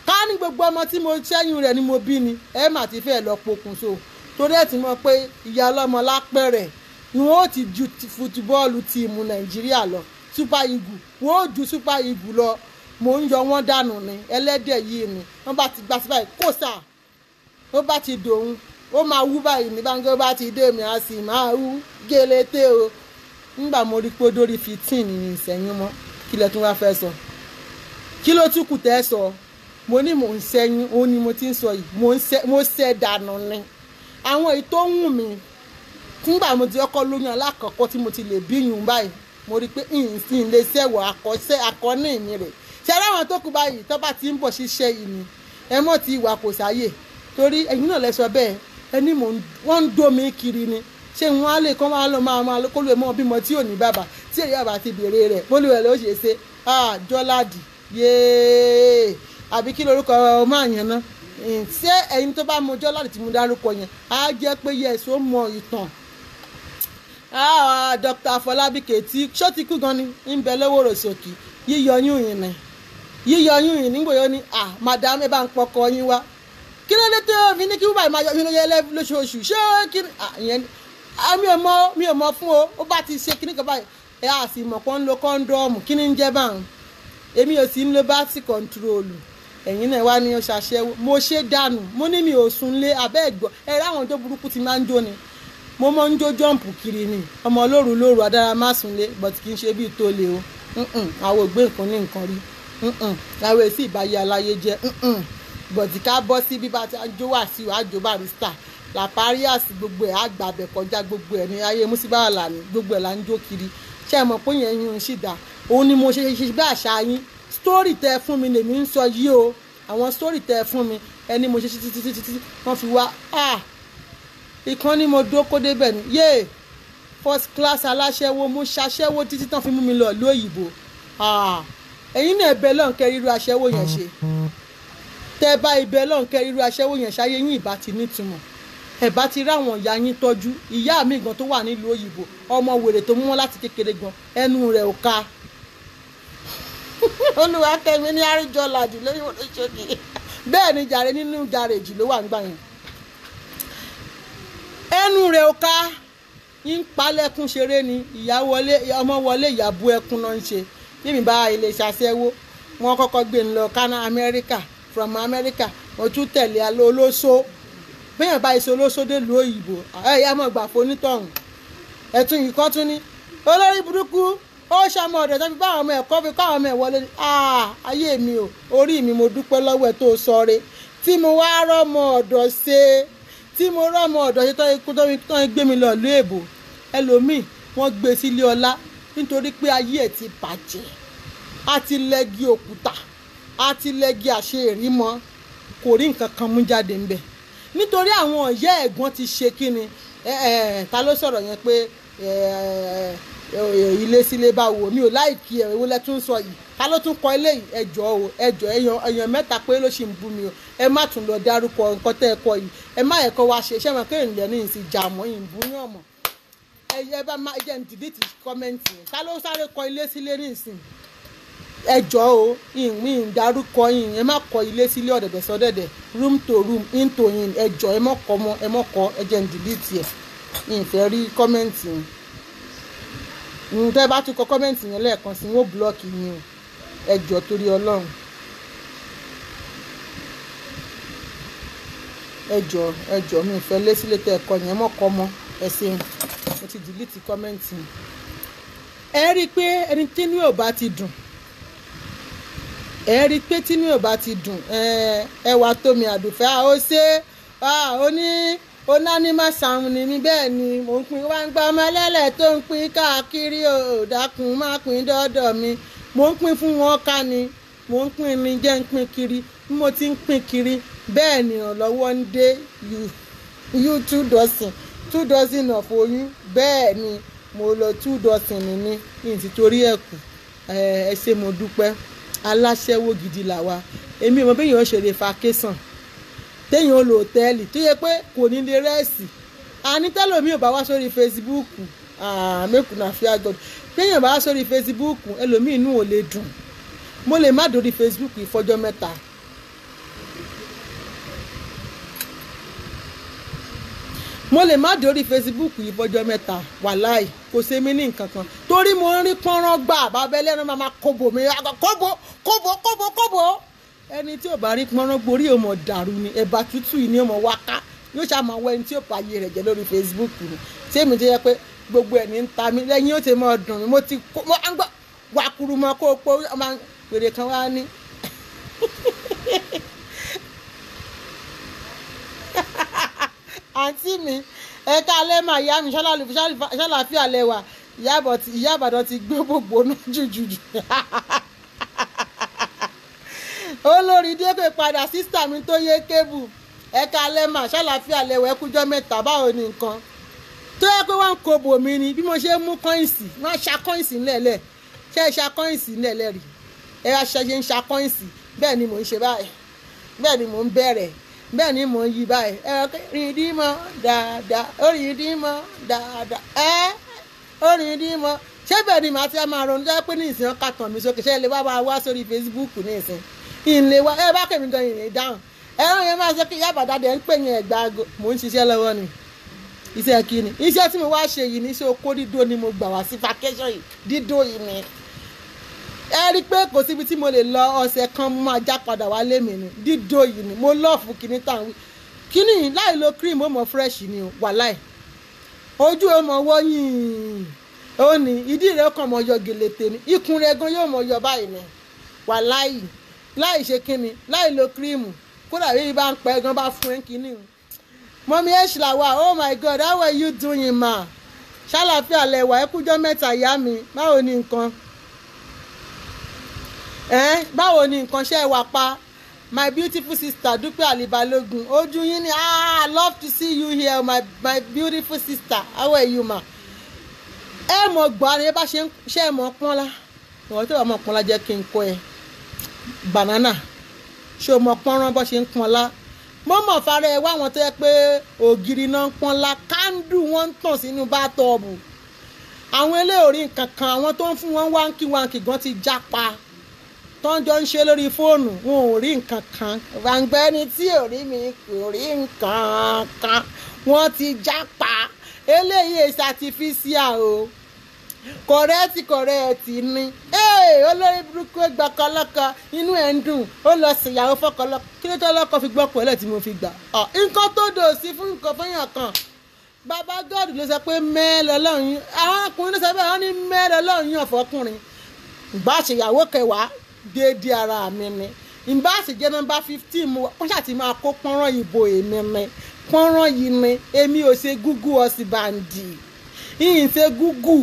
ká ní gbogbo ọmọ tí mo ṣẹ́yún rẹ̀ ni mo bí ni ẹ mà ti fẹ́ lọ pokùnso torí ẹ̀ ti mọ̀ pé ìyá ọlọ́mọ lápẹ̀rẹ̀ ni wọ́n ó ti ju fútúbọ́ọ̀lù tíìmù nàìjíríà lọ super eagle wọ́n ó ju super eagle lọ mò ń yọ wọ́n dànù ni ẹlẹ́dẹ̀ yìí ni wọ́n bá ti gbà sí báyìí kó sà ó bá ti dòun ó máa wú báyìí ní báńgẹ́ ó bá ti dé mi á sì máa wú gélété o nígbà mo rí pé ó dórí 15 ní ìsẹ́yìn mọ́ kí lẹ tún wá fẹ́ sọ kí ló tún kù tẹ́ sọ mo ní mò ń sẹ́yìn ó ní mo ti ń sọ yìí mo ṣẹ́ dànù ni àwọn èyí tó ń wù mí nígbà mo ti ọkọ lóyún alákọ̀ọ́kọ́ tí mo ti lè bíyùn báyìí mo rí pé ìsìn lè ṣẹ̀wọ̀ àkọ́ní mi rẹ̀ ṣe aláwọn tó kù báyìí tó bá ti ń bọ̀ ṣiṣẹ́ yìí ni ẹ mọ̀ tí ìwà kò sáyè torí ẹ̀yin náà lẹ sọ bẹ́ẹ̀ ẹni wọ́n ń dó mi kiri ni ṣé wọ́n á lè kọ́ máa lọ kó lè mọ bímọ tí ò ní bàbá tí èyí bàbá ti bèrè rẹ̀ bólú ẹ̀ ló ṣe ṣe jọ́ládì yéé àbí kí lorúkọ ọmọ àyàn náà ṣé ẹ̀yin tó bá mọ jọ́ládì tí mo dárúkọ yẹn á jẹ́ pé yẹ̀sọ́ mọ ìtàn Dr. Afọlábí Kẹ́tì ṣó ti kú gan ni ń bẹ lọ́wọ́ rọ̀ṣọ̀kì yíyọyún yìí nígbà yóò ní madam ẹ bá ń pọkọ yín wá kí ló dé tó fi ní kí wọ́n bá máa yọ yín lóṣooṣù ṣé kí ìyẹn mi ò mọ fún o ó bá ti ṣe kíní kan báyìí ẹ á sì mọ̀ pé ń lo kọ́ńdọ́ọ̀mù kí ni ń jẹ́ báwọn èmi ò sì ń lo bátì kọ́ńtúrólù ẹ̀yin náà wá ní ó ṣàṣẹ́wó mo ṣe dànù mo ní mi ò sùn lé abẹ́ ẹ̀gbọ́n ẹ ráwọn tó burúkú ti máa ń jó ni mo máa ń jó jọ́ǹpù kiri ni ọmọ lóru adára má sùn lé but kì í ṣe bíi tó le o àwọn ògbé nǹkan ní nǹkan rí àwọn èsì ìbáyé aláyé jẹ́ bọ̀dì ká bọ́ sí bí bá ti jó wà sí àjò barista làpáríàs gbogbo ẹ̀ àgbàbẹ̀ kọjá gbogbo ẹ̀ ní ayé musibáwá là ní gbogbo ẹ̀ là ń jó kiri ṣé ẹ mọ̀ pé yẹn yún un sì dá òun ni mo ṣe bí àṣà yín sítórì tẹ fún mi lèmi ń sọ yìí o àwọn sítórì tẹ fún mi ẹni mo ṣe títí wọ́n fi wá ìkan ni mo dókó débẹ̀ ni yéè first class aláṣẹ́wó mo ṣaṣẹ́wó títí tán fi mú mi lọ lóyìnbó ẹ̀yin náà ẹ̀bẹ̀ lọ́nkẹ́ ríru aṣẹ́wó yẹn ṣe tẹ́ bá ibẹ̀ lọ́nkẹ́ ríru aṣẹ́wó yẹn ṣayé yín ìbá ti nítumọ̀ ẹ̀ bá ti ráwọn ìyá yín tọ́jú ìyá mi gan tó wà nílùú òyìnbó ọmọ wèrè tó mú wọn láti kékeré gan ẹnu rẹ̀ ò ká Olúwakẹ́mi ní àríjọ́ládì lórí olóṣèlú bẹ́ẹ̀ ni jàre nínú gàrèjì ló wà nígbà yẹn ẹnu rẹ̀ ò ká yín palẹ̀kùn ṣeré ni ìyá wọlé ọmọ wọlé ìyàbú ẹkún náà ń ṣe bí mi bá ilé ṣàṣẹ́wó wọn kọ́kọ́ gbé ń lọ Canada America from America wọ́n tún tẹ̀lé olóṣó bẹ́ẹ̀ bá iṣẹ́ olóṣó dé lu òyìnbó ẹ̀yà mọ̀ gbà fún onítọ̀hún ẹ̀tún yìí kan tún ní olórí burúkú ó ṣàmọ̀ ọ̀dọ̀ tó fi bá àwọn ọmọ ẹ̀kọ́ fi kọ́ àwọn ọmọ ẹ̀ wọlé ayé mi ò orí mi mo dúpẹ́ lọ́wọ́ ẹ̀ tó sọre tí mo wá rọ́mọ ọ̀dọ̀ ṣe tí mo rọ́mọ ọ̀dọ̀ ṣe tó ń gbé mi lọ ìlú èbò ẹlòmíì wọ́n gbé sílé ọlá nítorí pé ayé ẹ̀ ti bàjẹ́ àti lẹ́gi òkúta àti lẹ́gi àṣeyẹrí mọ́ kò rí nǹkan kan mú jáde ńbẹ̀ nítorí àwọn ọ̀yẹ́ ẹ̀gbọ́n ti ṣe kí ni ta ló sọ̀rọ̀ yẹn pé ilé sílé bá wò mí ò láìkí ẹ̀ ewu lẹ́tún sọ yìí ta ló tún kọ ilé yìí ẹjọ́ èèyàn mẹ́ta pé ló ṣì ń bú mi o ẹ má tún lọ dárúkọ nǹkan tẹ́ ẹ kọ yìí ẹ má ẹ̀kọ́ wa ṣe iṣẹ́ mọ̀ kéèyàn lẹ́nu yìí sì jà mọ́ yìí ń bú yàn mọ́ ẹ bá má jẹ́ ń dìlítì kọ́mẹ́ǹtì yẹn ta ló sáré kọ ilé sílé ní ìsìn ẹjọ́ o ìrìn ìdárúkọ yìí ẹ má kọ ilé sílé ọ̀dẹ̀dẹ̀ sọ́dẹ̀dẹ̀ room to room into yìí ẹjọ́ ẹ mọ̀ kọ́ ẹ jẹ́ ń dìlítì ẹ̀ ìfẹ́ rí kọ́mẹ́ǹtì yẹn tẹ́ bá tún kọ kọ́mẹ́ǹtì yẹn lẹ́ẹ̀kan sí wọ́n búlọ́ọ̀kì yín o ẹjọ́ torí Ọlọ́run. ẹjọ́ mi ìfẹ́ lé sílé tẹ ẹ̀kọ́ yẹn mọ́kọ́ mọ́ ẹ ṣeun mo ti delete kọ́mẹ́ǹtì ẹ rí i pé ẹni tí inú ò bá ti dùn ẹ rí i pé tí inú ò bá ti dùn ẹ wà tómi àdùfẹ́ ó ṣe onánímọ̀ sàrùn ni mi bẹ́ẹ̀ ni mò ń pín wá ń gba ọmọ ẹlẹ́lẹ̀ tó ń pín káàkiri ò dákun má pín dọ́dọ̀ mi mò ń pín fún wọn ká ni mò ń pín ní jẹ́ ń pín kiri bí mo ti ń pín kiri bẹ́ẹ̀ ni ìrànlọ́wọ́ ń dé you 2 dozen of oyún bẹ́ẹ̀ ni mo lọ 2 dozen ní nítorí ẹ̀kú ẹ ṣé mo dúpẹ́ aláṣẹ́wó gidi làwa èmi ò mọ bí èèyàn ṣe lè fa késàn téèyàn lò hòtẹ́ẹ̀lì tó yẹ pé kò ní lè rẹ́ẹ̀sì àní tẹ́lòmíì ò bá wá sórí Facebook make una fear God téèyàn bá wá sórí Facebook ẹlòmíì inú ò lè dùn mo lè má dórí Facebook ìfọjọ́ mẹ́ta mo lè má dórí Facebook yìí fọjọ́ mẹ́ta wàláì kò ṣe mí ní nǹkan kan torí mo ń rí pọ́nrán gbà bàbá ẹlẹ́nu máa kóbò mi kóbò ẹni tí ò bá rí pọ́nrán gborí ò mọ̀ dàrú ni ẹ̀bà tútù yìí ni ó mọ̀ wáká yóò ṣáà máa wọ ẹni tí ò bá yé rẹ̀ jẹ́ lórí Facebook ni ṣé èmi ti yẹ pé gbogbo ẹ̀ ní ń ta mi lẹ́yìn ó ti mọ̀ dùn mí mo ti kó mo ń gbọ́ wàkúrú mọ́ kó o pé ọmọ pèrè kan wá ní. àǹtí mi ẹ̀ka alẹ́ mà ìyá mi ṣàlàáfíà lẹ́wà ìyá àbàdàn ti gbé gbogbo náà jùjù. olórí dẹ́pẹ̀ padà sísítà mi tó yé kébù ẹ̀ka alẹ́ mà ṣàlàáfíà lẹ́wà ẹkújọ́ mẹ́ta báwo ni nǹkan tó yẹ pé wọ́n ń kó bò mí ni bí mo ṣe mú kọ́ìnsì wọ́n ṣa kọ́ìnsì ńlẹ̀lẹ̀ ṣe é ṣa kọ́ìnsì ńlẹ̀lẹ̀ rí ẹ wá ṣe ń ṣa kọ́ìnsì bẹ́ẹ̀ ni mò ń ṣe báyìí bẹ́ẹ̀ ni mò ń bẹ̀rẹ̀ bẹ́ẹ̀ ni mò ń yí báyìí rìn dín mọ́ dáadáa ó rìn dín mọ́ dáadáa ó rìn dín mọ́ ṣé bẹ́ẹ̀ ni màá ti máa ronú jẹ́ pé ní ìsìn ọkà tàn mí sókè ṣé ẹ lè wá sórí Facebook ní ìsìn ìlé wa ẹ bá kẹ́mi gan ìrìn dáhùn ẹ̀rọ yẹn máa sọ pé ìyá àbàdà dẹ̀ ń pè yẹn ẹ̀gbá aago mò ń ṣiṣẹ́ lọ́wọ́ ni iṣẹ́ kí ni iṣẹ́ tí mo wá ṣe yìí ní iṣẹ́ okó dídó ni mo gbà wá sí vacation yìí dídó yìí ni ẹ rí i pé kò síbi tí mo lè lọ ọ̀sẹ̀ kan mo máa já padà wálé mi ni dídó yìí ni mo lọ́ọ̀fù kíní tàn wí kíní láì lo cream ó mọ fresh ni o wàláì ojú ó mọ wọ́yìn ó ní ìdí rẹ̀ kàn mọ yọ gèlètè ni ikùn rẹ̀ gan yóò mọ yọ báyìí ni wàláì láì ṣe kíni láì lo cream kódà bí bá ń pẹ́ gan bá fún ẹ kíní o mọ́mí ẹ̀ṣìláwà oh my God how are you doing ma ṣàlàfíà lẹ́wà ẹkújọ́ mẹ́ta ìyá mi báwo ni nǹkan báwo ni nǹkan ṣe wà pa my beautiful sister Dúpẹ́ Àlìbalógun ojú yín ni I love to see you here my beautiful sister how are you ma ẹ mọ̀ gbọ́ ni bá ṣe é mọ̀ pọ́nlá ìwọ̀n tó bá mọ̀ pọ́nlá jẹ́ kí n kọ́ ẹ banana ṣé o mọ̀ pọ́nrán bó ṣe ń pọ́nlá mọ́mọ́ fara ẹ wá wọn tó yẹ pé ògiri náà ń pọ́nlá kándù wọn ń tàn sínú bátọ́ọ̀bù àwọn eléyòrí nǹkan kan àwọn tó ń fún wọn wánkíwánkì gan ti jápa tó ń jọ ń ṣe lórí fóònù wọn ò rí nǹkan kan gbàngbẹ́ni tí ò rí mi kò rí nǹkan kan wọ́n ti jápa eléyìí èsì artificial o kọ̀rẹ́ẹ̀tì ni olórí burúkú gba kọlọ́kọ inú ẹ̀ ń dùn ó lọ ṣèyàwó fọkọlọ kí ló tó lọ́kọ fi gbọ́ pẹ̀lẹ́ tí mo fi gbà nǹkan tó dò sí fún nǹkan fẹ́yàn kan bàbá God ló sọ pé mẹ́ẹ̀lẹ́ ọlọ́run àwọn ọkùnrin ló sọ pé wọ́n ní mẹ́ẹ̀lẹ́ ọlọ́run yàn fọkùnrin ìbá ṣèyàwó kẹwàá déédéé ara mi ni ìbá ṣèjẹ́ nọ́mbà 15 mo wọ́n ṣàti máa kó pọ́nrán ìbò èmi ni pọ́nrán yìí ni èmi ò ṣe gúgú ọ̀sibàǹdì ìyìn ṣe gúgú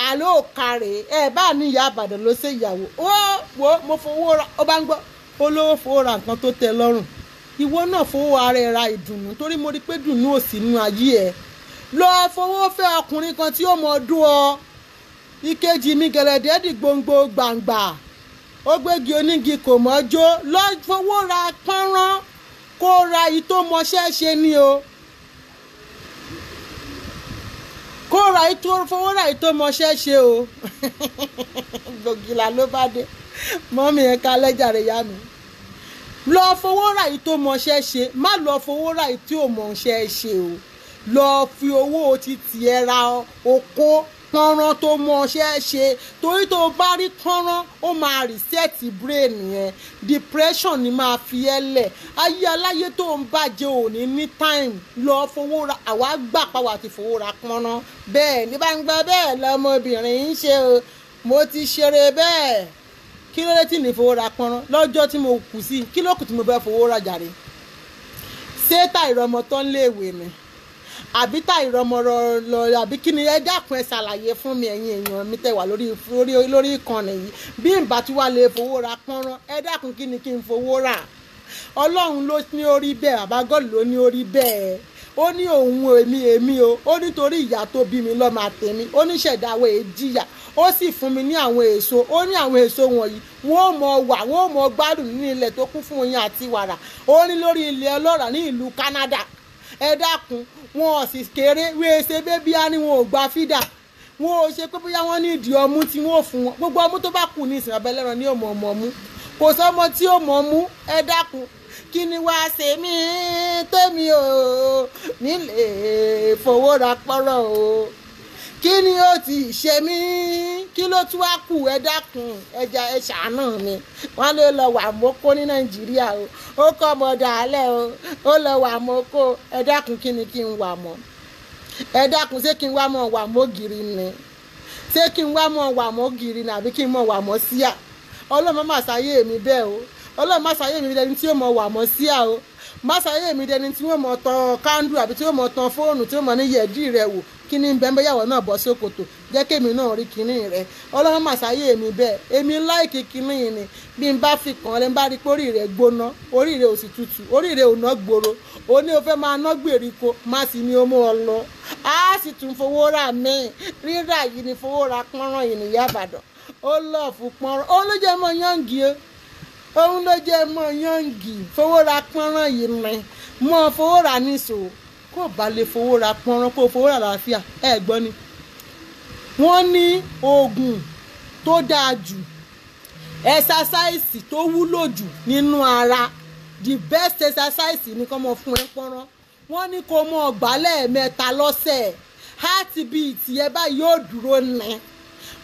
àlọ́ òkàrè bá ní ìyá àbàdàn ló ṣe ìyàwó wo mo fowó ra ó bá ń gbọ́ olówó fowó ra nǹkan tó tẹ́ lọ́rùn ìwọ náà fowó ara ẹ̀ ra ìdùnnú torí mo rí pé dùnnú ò sí nínú ayé ẹ̀ lọ fowó fẹ́ ọkùnrin kan tí ó mọ ọdún ọ ìkejì mi gẹ̀rẹ̀dẹ́ di gbòǹgbò gbàǹgbà ó gbégi onígi kò mọ́jó lọ fowó ra pọ́nrán kó ra èyí tó mọṣẹ́ ṣe ni o kó ra ètò fowó ra ètò mọṣẹ́ ṣe o gbògìlà ló bá dé mọ́mí ẹ̀ ká lẹ́jàre yá mi lọ fowó ra ètò mọṣẹ́ ṣe má lọ fowó ra ètò mọṣẹ́ ṣe o lọ fi owó títì ẹ ra oko pọ́nrán tó mọ ṣẹ́ ṣe torí tó bá rí pọ́nrán ó máa reset brain yẹn depression ni máa fi ẹ́ lẹ̀ ayé aláyé tó ń bàjẹ́ òní ní time lọ fowó ra àwa gbà pàwọ́ àti fowó ra pọ́nrán bẹ́ẹ̀ ní bá ń gbọ́ bẹ́ẹ̀ lọmọbìnrin ń ṣe o mo ti ṣeré bẹ́ẹ̀ kí ló dé tí ní fowó ra pọ́nrán lọ́jọ́ tí mo kù sí kí ló kù tí mo fẹ́ fowó ra jàre ṣé tá ìrọmọ tó ń léèwé ni àbí tá ìrọmọrọ lọ àbí kí ni ẹ dákun ẹ ṣàlàyé fún mi ẹ̀yin èèyàn mi tẹ́ wà lórí ìkànnì yìí bí n bá ti wá lè fowó ra pọ́nrán ẹ dákun kí ni kí n fowó rà ọlọ́run ló ní orí bẹ́ẹ̀ àbágọ́ọ̀lù ló ní orí bẹ́ẹ̀ ó ní òun èmi o ó nítorí ìyá tó bí mi lọ́mọ àtẹ̀mí ó ní ṣẹ̀dáwó èjìyà ó sì fún mi ní àwọn èso ó ní àwọn èso wọ̀nyí wọ́n ó mọ gbádùn nínú ilẹ̀ tó kún fún oyin àti wàrà ó ní lórí ilẹ̀ ọlọ́ràá ní ìlú Canada ẹ dákun wọn ò sì kéré wíwé ṣe bébí á ní wọn ò gba fídà wọn ò ṣe pé bóyá wọn ní ìdí ọmú tí wọn ò fún wọn gbogbo ọmú tó bá kù ní ìsìn abẹ́lẹ́ràn ní ọmọ mú kò sọmọ tí ó mọ̀ mú ẹ dákun kí ni wàá ṣe mí tèmi o nílé fowó ra pọ́nrán o kí ni ó ti ṣe mí kí ló tún wá kù ẹ dákun ẹja ẹ ṣàánú mi wọn ló lọ wà mọ́kó ní Nàìjíríà o ó kọ́ ọmọ dàálẹ̀ o ó lọ wà mọ́kó ẹ dákun kí ni kí n wà mọ́ ẹ dákun ṣé kí n wá mọ́ wà mọ́gìrì ni ṣé kí n wá mọ́ wà mọ́gìrì ni àbí kí n mọ́ wà mọ́ síà ọlọ́mọ má ṣàyè mi bẹ́ẹ̀ o ọlọ́mọ má ṣàyè mi dẹni tí ó mọ́ wà mọ́ síà o má ṣàyè mi dẹni tí wọ́n mọ̀ tan kándù àbí tí wọ́n mọ̀ tan fóònù tí wọ́n mọ̀ ní yẹ̀dí rẹ̀ wò kí ni bẹ́ẹ̀ yàwó náà bọ́ sókòtò jẹ́ kémi náà rí kinní rẹ̀ ọlọ́run mà sáyé mi bẹ́ẹ̀ èmi láìkí kinní yìí ni bí n bá fi kàn ẹ́ bá rí pé orí rẹ̀ gbóná orí rẹ̀ ò sì tutù orí rẹ̀ ò ná gbòòrò ó ní o fẹ́ máa ná gbèríko má sì ní o mú ọ lọ á sì tún fowó rà mí rírà yìí ni fowó ra pọ́nrán yìí ní Ìbàdàn ó lọ fún pọ́nrán ó ló jẹ́ mọ́ yáǹgì o òun ló jẹ́ mọ́ yáǹgì fowó ra pọ́nrán yìí ni mọ́ fowó rà níṣòwò kó bá lè fowó ra pọ́nrán kó fowó rà láàfíà ẹ gbọ́ ni wọ́n ní oògùn tó dáa jù ẹ̀sásáìsì tó wúlò jù nínú ara the best exercise ni kó mọ fún ẹ pọ́nrán wọ́n ní kó mọ gbálẹ̀ mẹ́ta lọ́sẹ̀ heartbeat yẹn báyìí yóò dúró nẹ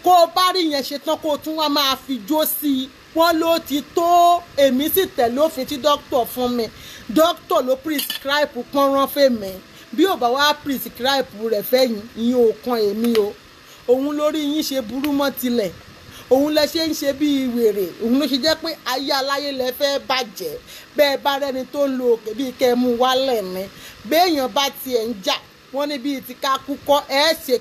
kó o bá rí yẹn ṣe tán kó o tún wá máa fi jó sí i wọ́n ló ti tó èmi sì tẹ̀lé òfin tí dókítà fún mi dókítà ló prescribe pọ́nrán fèmí bí ò bá wá prescribe rẹ̀ fẹ́yìn ìyẹn ò kan èmi o òun lórí yín ṣe burú mọ́ tilẹ̀ òun lẹ ṣe ń ṣe bíi wèrè òun ló ṣe jẹ́ pé ayé aláyé lẹ fẹ́ bàjẹ́ bẹ́ẹ̀ bá rẹni tó ń lo òkè bíi kẹ́ mú wálẹ̀ ní béèyàn bá tiẹ̀ ń jà wọ́n ní bíi ti ká kúkọ́ ẹ̀ ṣe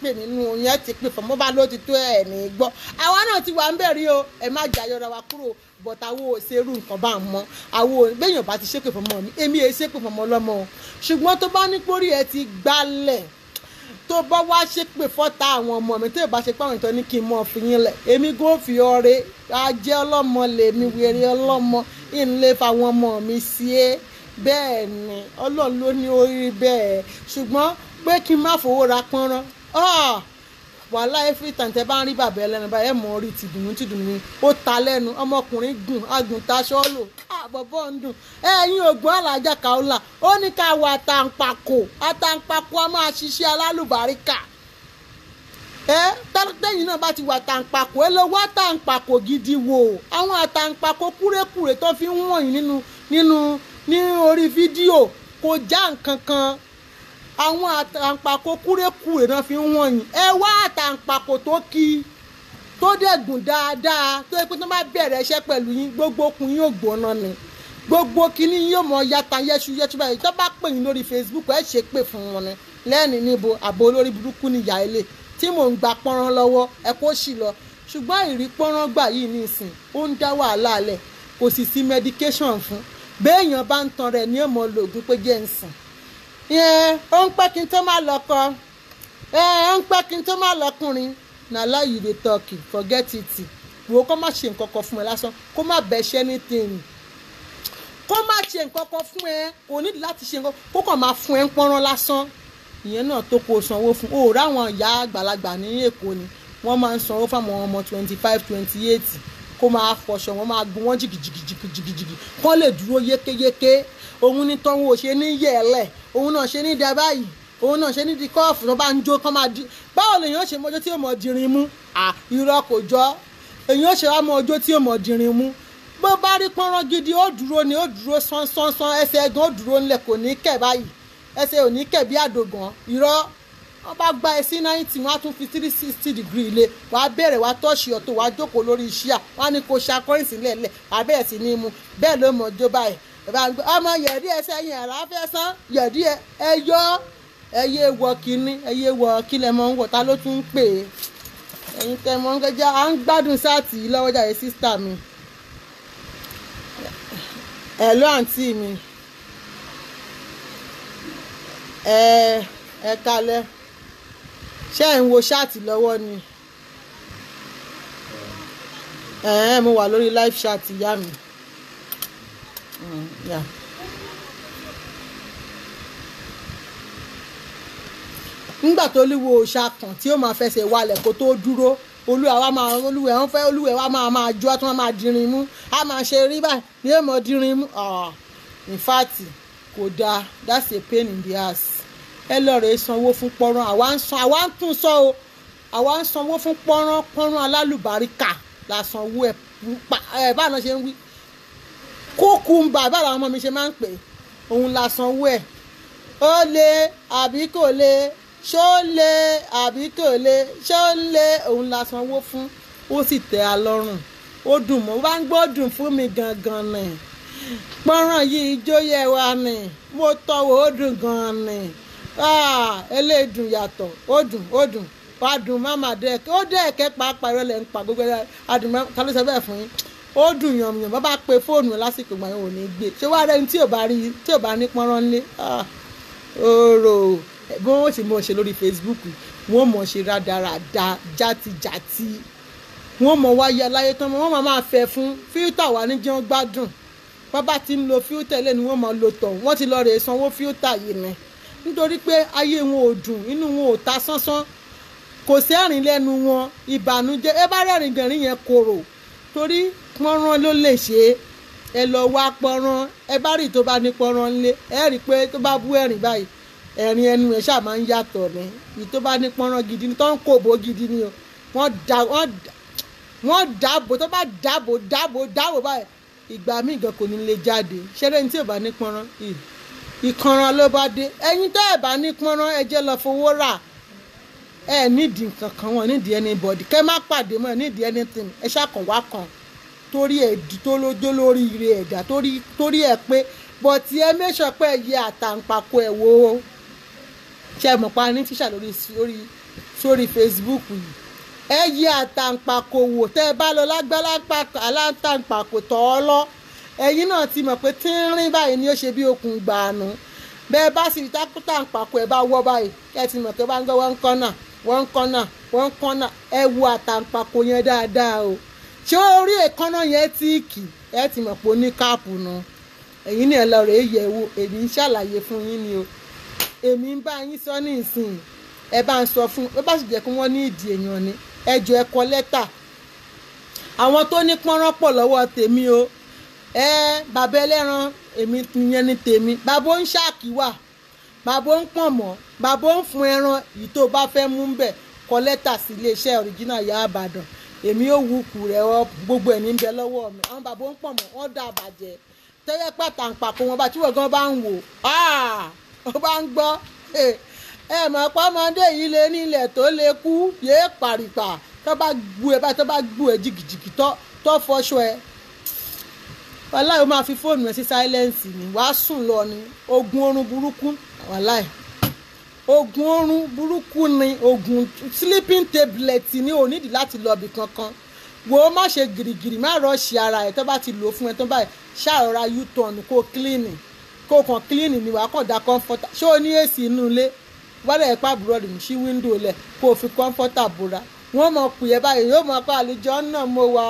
pé nínú yẹn ti pè fún mọ́bà ló ti tó ẹ̀ ní gbọ́ àwa náà ti wà ń bẹ̀rí o ẹ má jà yọra wa kúrò but àwo ò ṣerú nǹkan bá ń mọ àwo béèyàn bá ti ṣépè fún ọmọ mi èmi ẹ ṣépè fún ọmọ ọlọ́mọ o ṣùgbọ́n tó bá ní pórí ẹ ti gbálẹ̀ tó bá wá ṣépè fọ́ta àwọn ọmọ mi tó yẹ bá ṣe pàwọn ìtọ́ ní kí n mọ̀ fi yín lẹ̀ èmi kò fi ọrẹ ajẹ́ ọlọ́mọ lèmi wèrè ọlọ́mọ ìnlẹ̀ fáwọn ọmọ mi sí é bẹ́ẹ̀ ni ọlọ́run ló ní orí bẹ́ẹ̀ ṣùgbọ́n pé kí n má fowó ra pọ́nrán wàhálà every time tẹ bá ń rí bàbá ẹlẹ́nu báyìí ẹ̀ mọ̀ orí tìdùnnú ó ta lẹ́nu ọmọkùnrin gùn agùntàṣọ́ lò àbọ̀bọ̀ ń dùn ẹ̀yin ògùn alájà Kaola ó ní ká wọ àtàǹpàkò a máa ṣiṣẹ́ alálùbáríkà tẹ́yìn náà bá ti wà àtàǹpàkò ẹ lọ wá àtàǹpàkò gidi wò àwọn àtàǹpàkò kúrékùrè tó fi ń wọ̀nyí ní orí fídíò kò já nǹkan kan àwọn àtàǹpàkò kúrékùrè náà fi ń wọ̀nyí ẹ wá àtàǹpàkò tó kí tó dẹ̀gùn dáadáa tó yẹ pé tó bá bẹ̀rẹ̀ iṣẹ́ pẹ̀lú yín gbogbo okùn yín ò gbóná ni gbogbo kínní yín yóò mọ yàtà yẹ́sù báyìí tó bá pè yín lórí Facebook ẹ ṣe pè fún wọn ni lẹ́ẹ̀ni níbo àbò olórí burúkú níyà ilé tí mò ń gba pọ́nrán lọ́wọ́ ẹ kó sì lọ ṣùgbọ́n ìrí pọ́nrán gbà yìí ní ìsìn ó ń dá wàhálà alẹ̀ kò sì sí medication fún béèyàn bá ń tan rẹ̀ ní ọmọ lògùn pé jẹ́ ń sìn ó ń pẹ́ kí n tó má lọ́kọ ó ń pẹ́ kí n tó má lọ́kùnrin na lie you dey talk forget it wo kó má ṣe nǹkan kan fún ẹ lásán kó má bẹ̀ṣẹ́ anything kó má ṣe nǹkan kan fún ẹ kò nídìí láti ṣe nǹkan kó kàn máa fún ẹ ń pọ́nrán lásán ìyẹn náà tó kó sanwó fún o ráwọn ìyá àgbàlagbà ní Èkó ni wọ́n máa ń sanwó fáwọn ọmọ 25 28 kó máa fọṣọ wọ́n máa gun wọ́n jìgìjìgì kán lè dúró yékéyéké òun ní tán wo ṣe ní yẹ̀ẹ́lẹ̀ òun náà ṣe ní ìdá báyìí òun náà ṣe ní di kọ́ọ̀fù tó bá ń jó kán máa di báwo lèèyàn ṣe mọjọ́ tí yóò mọ̀ dirin mú irọ́ kò jọ èèyàn ṣe wá mọ ọjọ́ tí yóò mọ̀ dirin mú bó bá rí pọ́nrán gidi ó dúró ni ó dúró sánsánsan ẹsẹ̀ gan ó dúró ńlẹ̀ kò ní kẹ̀ báyìí ẹsẹ̀ ò ní kẹ̀ bí àdògàn irọ́ wọ́n bá gba ẹ sí 90 wọ́n á tún fi 360 degree lé wọ́n á bẹ̀rẹ̀ wá tọ́ọ̀ṣì ọ̀tọ̀ wọ́n á jókòó lórí iṣẹ́ wọ́n á ní kó ṣakọ́rìn sílẹ̀ lẹ̀ wọ́n á bẹ̀rẹ̀ sí ní mu bẹ́ẹ̀ ló mọ̀ jó báyìí ọmọ yẹ̀dí ẹsẹ̀ yẹn àlàáfẹ́ sán yẹ̀dí ẹ yọ ẹyẹ wọ kínní ẹyẹ wọ kílẹ̀ mọ́ ń wọ̀ ta ló tún ń pè é ẹ̀yin tẹ́ mọ́ ń gẹ́jà à ń gbádùn sáàtì yìí lọ́wọ́ jàre sísítà mi ẹ̀lú àǹtí mi ẹ kalẹ̀ ṣé ẹ̀ ń wo ṣáàtì lọ́wọ́ ni mo wà lórí live chat ìyá mi nígbà tó olúwo òòṣà kan tí ó máa fẹsẹ̀ walẹ̀ kó tó dúró olúwẹ̀ wa máa jó àti wọn máa dirin mú a máa ṣe rí báyìí ní èèmọ̀ dirin mú in fact kò dáa that's a pain in the ass ẹ lọ́ọ̀rẹ́ sanwó fún pọ́nrán àwa ń tún sọ o àwa ń sanwó fún pọ́nrán alálùbáríkà la sanwó ẹ̀ báwọn ṣe ń wí kókùmbà báwọn ọmọ mi ṣe máa ń pè òun la sanwó ẹ̀ ó lé àbí kò lé ṣó lé àbí kò lé ṣó lé òun la sanwó fún ó sì tẹ́ a lọ́rùn ó dùn mọ́ bá ń gbọ́ dùn fún mi gangan ni pọ́nrán yìí jóyè wa ni mo tọwọ́ ó dùn gan ni elédùn yàtọ̀ ó dùn wá dùn máma dẹ́ẹ̀kẹ́ ó dẹ́ẹ̀kẹ́ pàápàá ìrọ̀lẹ́ ń pa gbogbo adùn ta ló sọ bẹ́ẹ̀ fún yín ó dùn yànmùyàn bá bá pe fóònù lásìkò gbà yẹn ò ní gbé ṣé wàá rẹ́ni tí ò bá ní pọ́nrán lé ọ̀rọ̀ bí wọ́n ṣe mọ̀ ṣe lórí Facebook wọ́n mọ̀ ṣe rádaràda játijàti wọ́n mọ̀ wáyé aláyé tán wọ́n máa fẹ́ fún fíltà wà ní jẹun gbádùn bàbá ti ń lo fíltà lẹ́nu wọ́n máa lo tọ̀ wọ́n ti lọ rè sanwó fíltà yìí ni nítorí pé ayé wọn ò dùn inú wọn ò ta sánsán kò sẹ́rìn lẹ́nu wọn ìbànújẹ́ ẹ bá rẹ́rìn gẹ̀rín yẹn korò torí pọ́nrán ló lè ṣe ẹ lọ wá pọ́nrán ẹ bá rí tó bá ní pọ́nrán lé ẹ rí pé tó bá bú ẹ̀rín báyìí ẹ̀rín ẹnu ẹ̀ ṣáà máa ń yàtọ̀ ni èyí tó bá ní pọ́nrán gidi ni tó ń kòbó gidi ni o wọ́n dáàbò tó bá dáàbò báyìí ìgbà míì gan kò ní lè jáde ṣẹlẹ̀ ní tí ò bá ní pọ́nrán ìkanran ló bá dé ẹ̀yin tó ẹ̀ bá ní pọ́nrán ẹ jẹ́ lọ fowó rà ẹ nídìí nǹkan kan wọn nídìí anybody kẹ́ má pàdé mọ́ ẹ nídìí anything ẹ ṣàkàn wá kan torí ẹ̀dí tó lójó lórí ire ẹ̀dá torí ẹ̀ pé bọ̀tí ẹ mẹ́sàn pé ẹ yẹ àtàǹpàkò ẹ̀ wò ó ṣe mọ̀ pa ní tíṣà sórí Facebook yìí ẹ yẹ àtàǹpàkò wò tẹ́ ẹ bá lọ lágbálápá alátàǹpàkò tọ́ ọ lọ ẹ̀yin náà ti mọ̀ pé tínrín báyìí ni ó ṣe bí okùn gbàánú bẹ́ẹ̀ bá sì tàǹpàkò ẹ̀ bá wọ́ báyìí ẹ ti mọ̀ pé bá ń gbọ́ wọ́n kọ́nà ẹ wo àtàǹpàkò yẹn dáadáa o ṣé orí èkánná yẹn tíìkì ẹ ti mọ̀ pé ó ní káàpù nu ẹ̀yin náà lọ rèé yẹ̀ wò èmi ń ṣàlàyé fún yín ni o èmi ń bá yín sọ ní ìsìn ẹ bá ń sọ fún ẹ bá sì jẹ́ kí wọ́n ní ìdí èèyàn ni ẹ jọ ẹ kọ lẹ́tà àwọn tó ní pọ́nrán pọ̀ lọ́wọ́ tèmi o bàbá ẹlẹ́ran èmi yẹn ní tèmi bàbá ó ń ṣáàkì wà bàbá ó ń pọ̀n mọ́ bàbá ó ń fún ẹran yìí tó bá fẹ́ mú bẹ̀ kọ lẹ́tà sí iléeṣẹ́ original Ìyá Ìbàdàn èmi ò wúkú rẹ̀ gbogbo ẹ̀ ní bẹ lọ́wọ́ mi àwọn bàbá ó ń pọ̀n mọ́ wọ́n dà bàjẹ́ tẹ́lẹ̀ pàtàǹpàkò wọn bá tí wọ́n gan bá ń wò ó bá ń gbọ́ ẹ mọ̀ pọ́mọdé yìí lé nílẹ̀ tó lè kú yéé pàrìpà tó bá gbú ẹ jìgìjìgì tó fọṣọ ẹ wàláì ó máa fi fóònù ẹ sí sáílẹ́ǹsì ni wàá sùn lọ ni oògùn oorun burúkú wàláì oògùn oorun burúkú ni oògùn sleeping tablet ni ò nídìí láti lọ ibì kankan wo má ṣe gìrìgìrì má rọ́ọ̀ṣì ara ẹ̀ tó bá ti lò fún ẹ tó báyìí ṣàrọ̀ra u-turn kó clean kó kàn clean ni wàá kàn dá comforter ṣé o ní èsì inú ilé wọ́dẹ̀ ẹ̀pá búrọ́dì mi ṣí wíńdò lẹ̀ kó o fi comforter bora wọ́n mọ̀ pè é báyìí yóò mọ̀ pé àlùjọ náà mo wà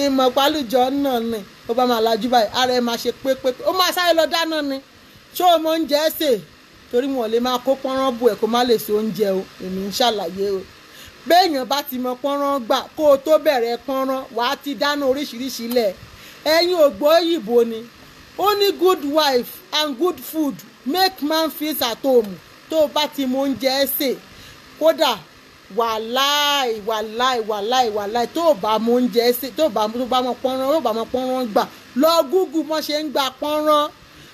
ìmọ̀ pé àlùjọ náà ni ó bá máa lajú báyìí ara ẹ̀ máa ṣe pépé ó máa sáré lọ dáná ni ṣé o mọ oúnjẹ ṣe torí wọn ò lè máa kó pọ́nrán bù ẹ̀ kó má lè so oúnjẹ o èmi ń ṣàlàyé o béèyàn bá ti mọ pọ́nrán gbà kó o tó bẹ̀rẹ̀ pọ́nrán wàá ti dáná oríṣiríṣi lẹ̀ ẹ̀yin ògbó òyìnbó ni ó ní good wife and good food make man feel at home tó o bá ti mọ oúnjẹ sè kódà wàláì tó o bá mọ oúnjẹ sè tó o bá mọ pọ́nrán gbà lọ gúgù mọ́ ṣe ń gba pọ́nrán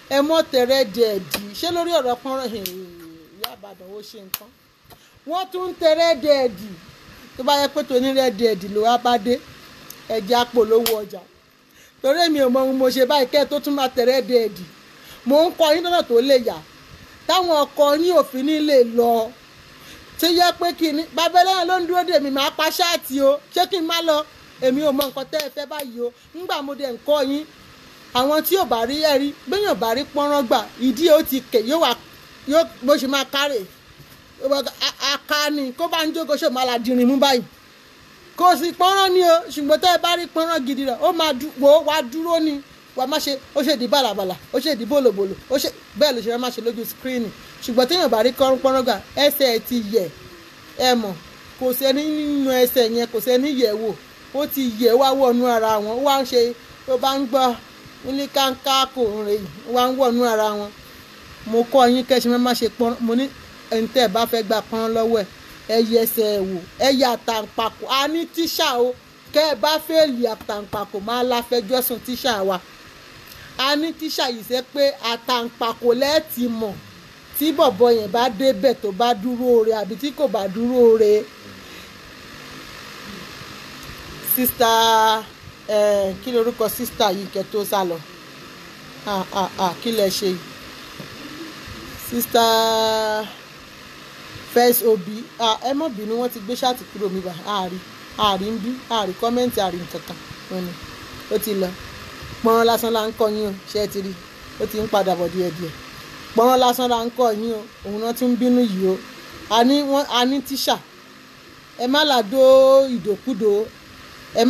ẹ mọ́ tẹ̀rẹ̀ dẹ̀ẹ̀dì ṣé lórí ọ̀rọ̀ pọ́nrán ìyá àbàdàn ó ṣe nǹkan wọ́n tún ń tẹ̀rẹ̀ dẹ̀ẹ̀dì tó bá yẹ pé tó ní rẹ̀ dẹ̀ẹ̀dì ló wá bá dé ẹ̀jẹ̀ apolówó ọjà torí èmi ò mọ ohun mo ṣe báyìí kẹ́ tó tún máa tẹ̀rẹ̀ dẹ̀ẹ̀dì mò ń kọ yín lọ́nà tó lè yà táwọn ọkọ yín òfin ní lè lọ tí yẹ pé kí ni babalẹ́yìn ló ń dúró dè mí máa pa ṣáàtì o ṣé kí n má lọ èmi ò mọ nǹkan tẹ́ ẹ fẹ́ báyìí o ńgbà mo dẹ̀ ń kọ́ yín àwọn tí ò bá rí ẹ̀rí gbẹ̀yàn bá rí pọ́nrán gbà ìdí ó ti kè yóò bó ṣe máa kárè akáni kó bá ń jókòó ṣe máa la dìrín mú báyìí kò sí pọ́nrán ni o ṣùgbọ́n tẹ́ ẹ bá rí pọ́nrán gidi rẹ̀ ó máa wá dúró ni wà má ṣe ó ṣe di bàlàbàlà ó ṣe di bòlòbòlò ó ṣe bẹ́ẹ̀ ló ṣe má ṣe lójú skírínì ṣùgbọ́n téèyàn bá rí pọ́nrán gbà ẹsẹ̀ ẹ ti yẹ̀ ẹ mọ̀ kò sẹ́ni nínú ẹsẹ̀ yẹn kò sẹ́ni yẹ̀ wò ó ti yẹ̀ wá wọnú ara wọn ó wá ń ṣe ó bá ń gbọ́ ní káńká kò ń rè yìí ó wá ń wọnú ara wọn mo kọ́ yín kẹ́sì má ṣe pọ́nrán mo ní ẹni tẹ́ ẹ bá fẹ́ gbà pọ́nrán lọ́wọ́ ẹ yẹ ẹsẹ̀ ẹ wò ẹ yẹ àtàǹpàkò a ní tíṣà o kẹ́ ẹ bá fẹ́ẹ̀lì àtàǹpàkò máa láfẹjọ́ sùn tíṣà wa a ní tíṣà yìí ṣe pé àtàǹpàkò lẹ́ẹ̀tì mọ̀ tí bọ̀bọ̀ yẹn bá débẹ̀ tó bá dúró re àbí tí kò bá dúró re sísítà kí lorúkọ sísítà yìí kẹ́ tó sá lọ kí lẹ ṣe sísítà first obi ẹ mọ̀ bínú wọ́n ti gbé ṣáàtì kúrò mi bá àárí ń bí àárí kọ́mẹ́ǹtì àárí nǹkankan wọn ni ó ti lọ pọ́nrán lásán là ń kọ́ yín o ṣé ẹ ti rí ó ti ń padà bọ̀ díẹ̀díẹ̀ pọ́nrán lásán là ń kọ́ yín o òun náà tún ń bínú yìí o a ní tíṣà ẹ má làdó ìdòkúdò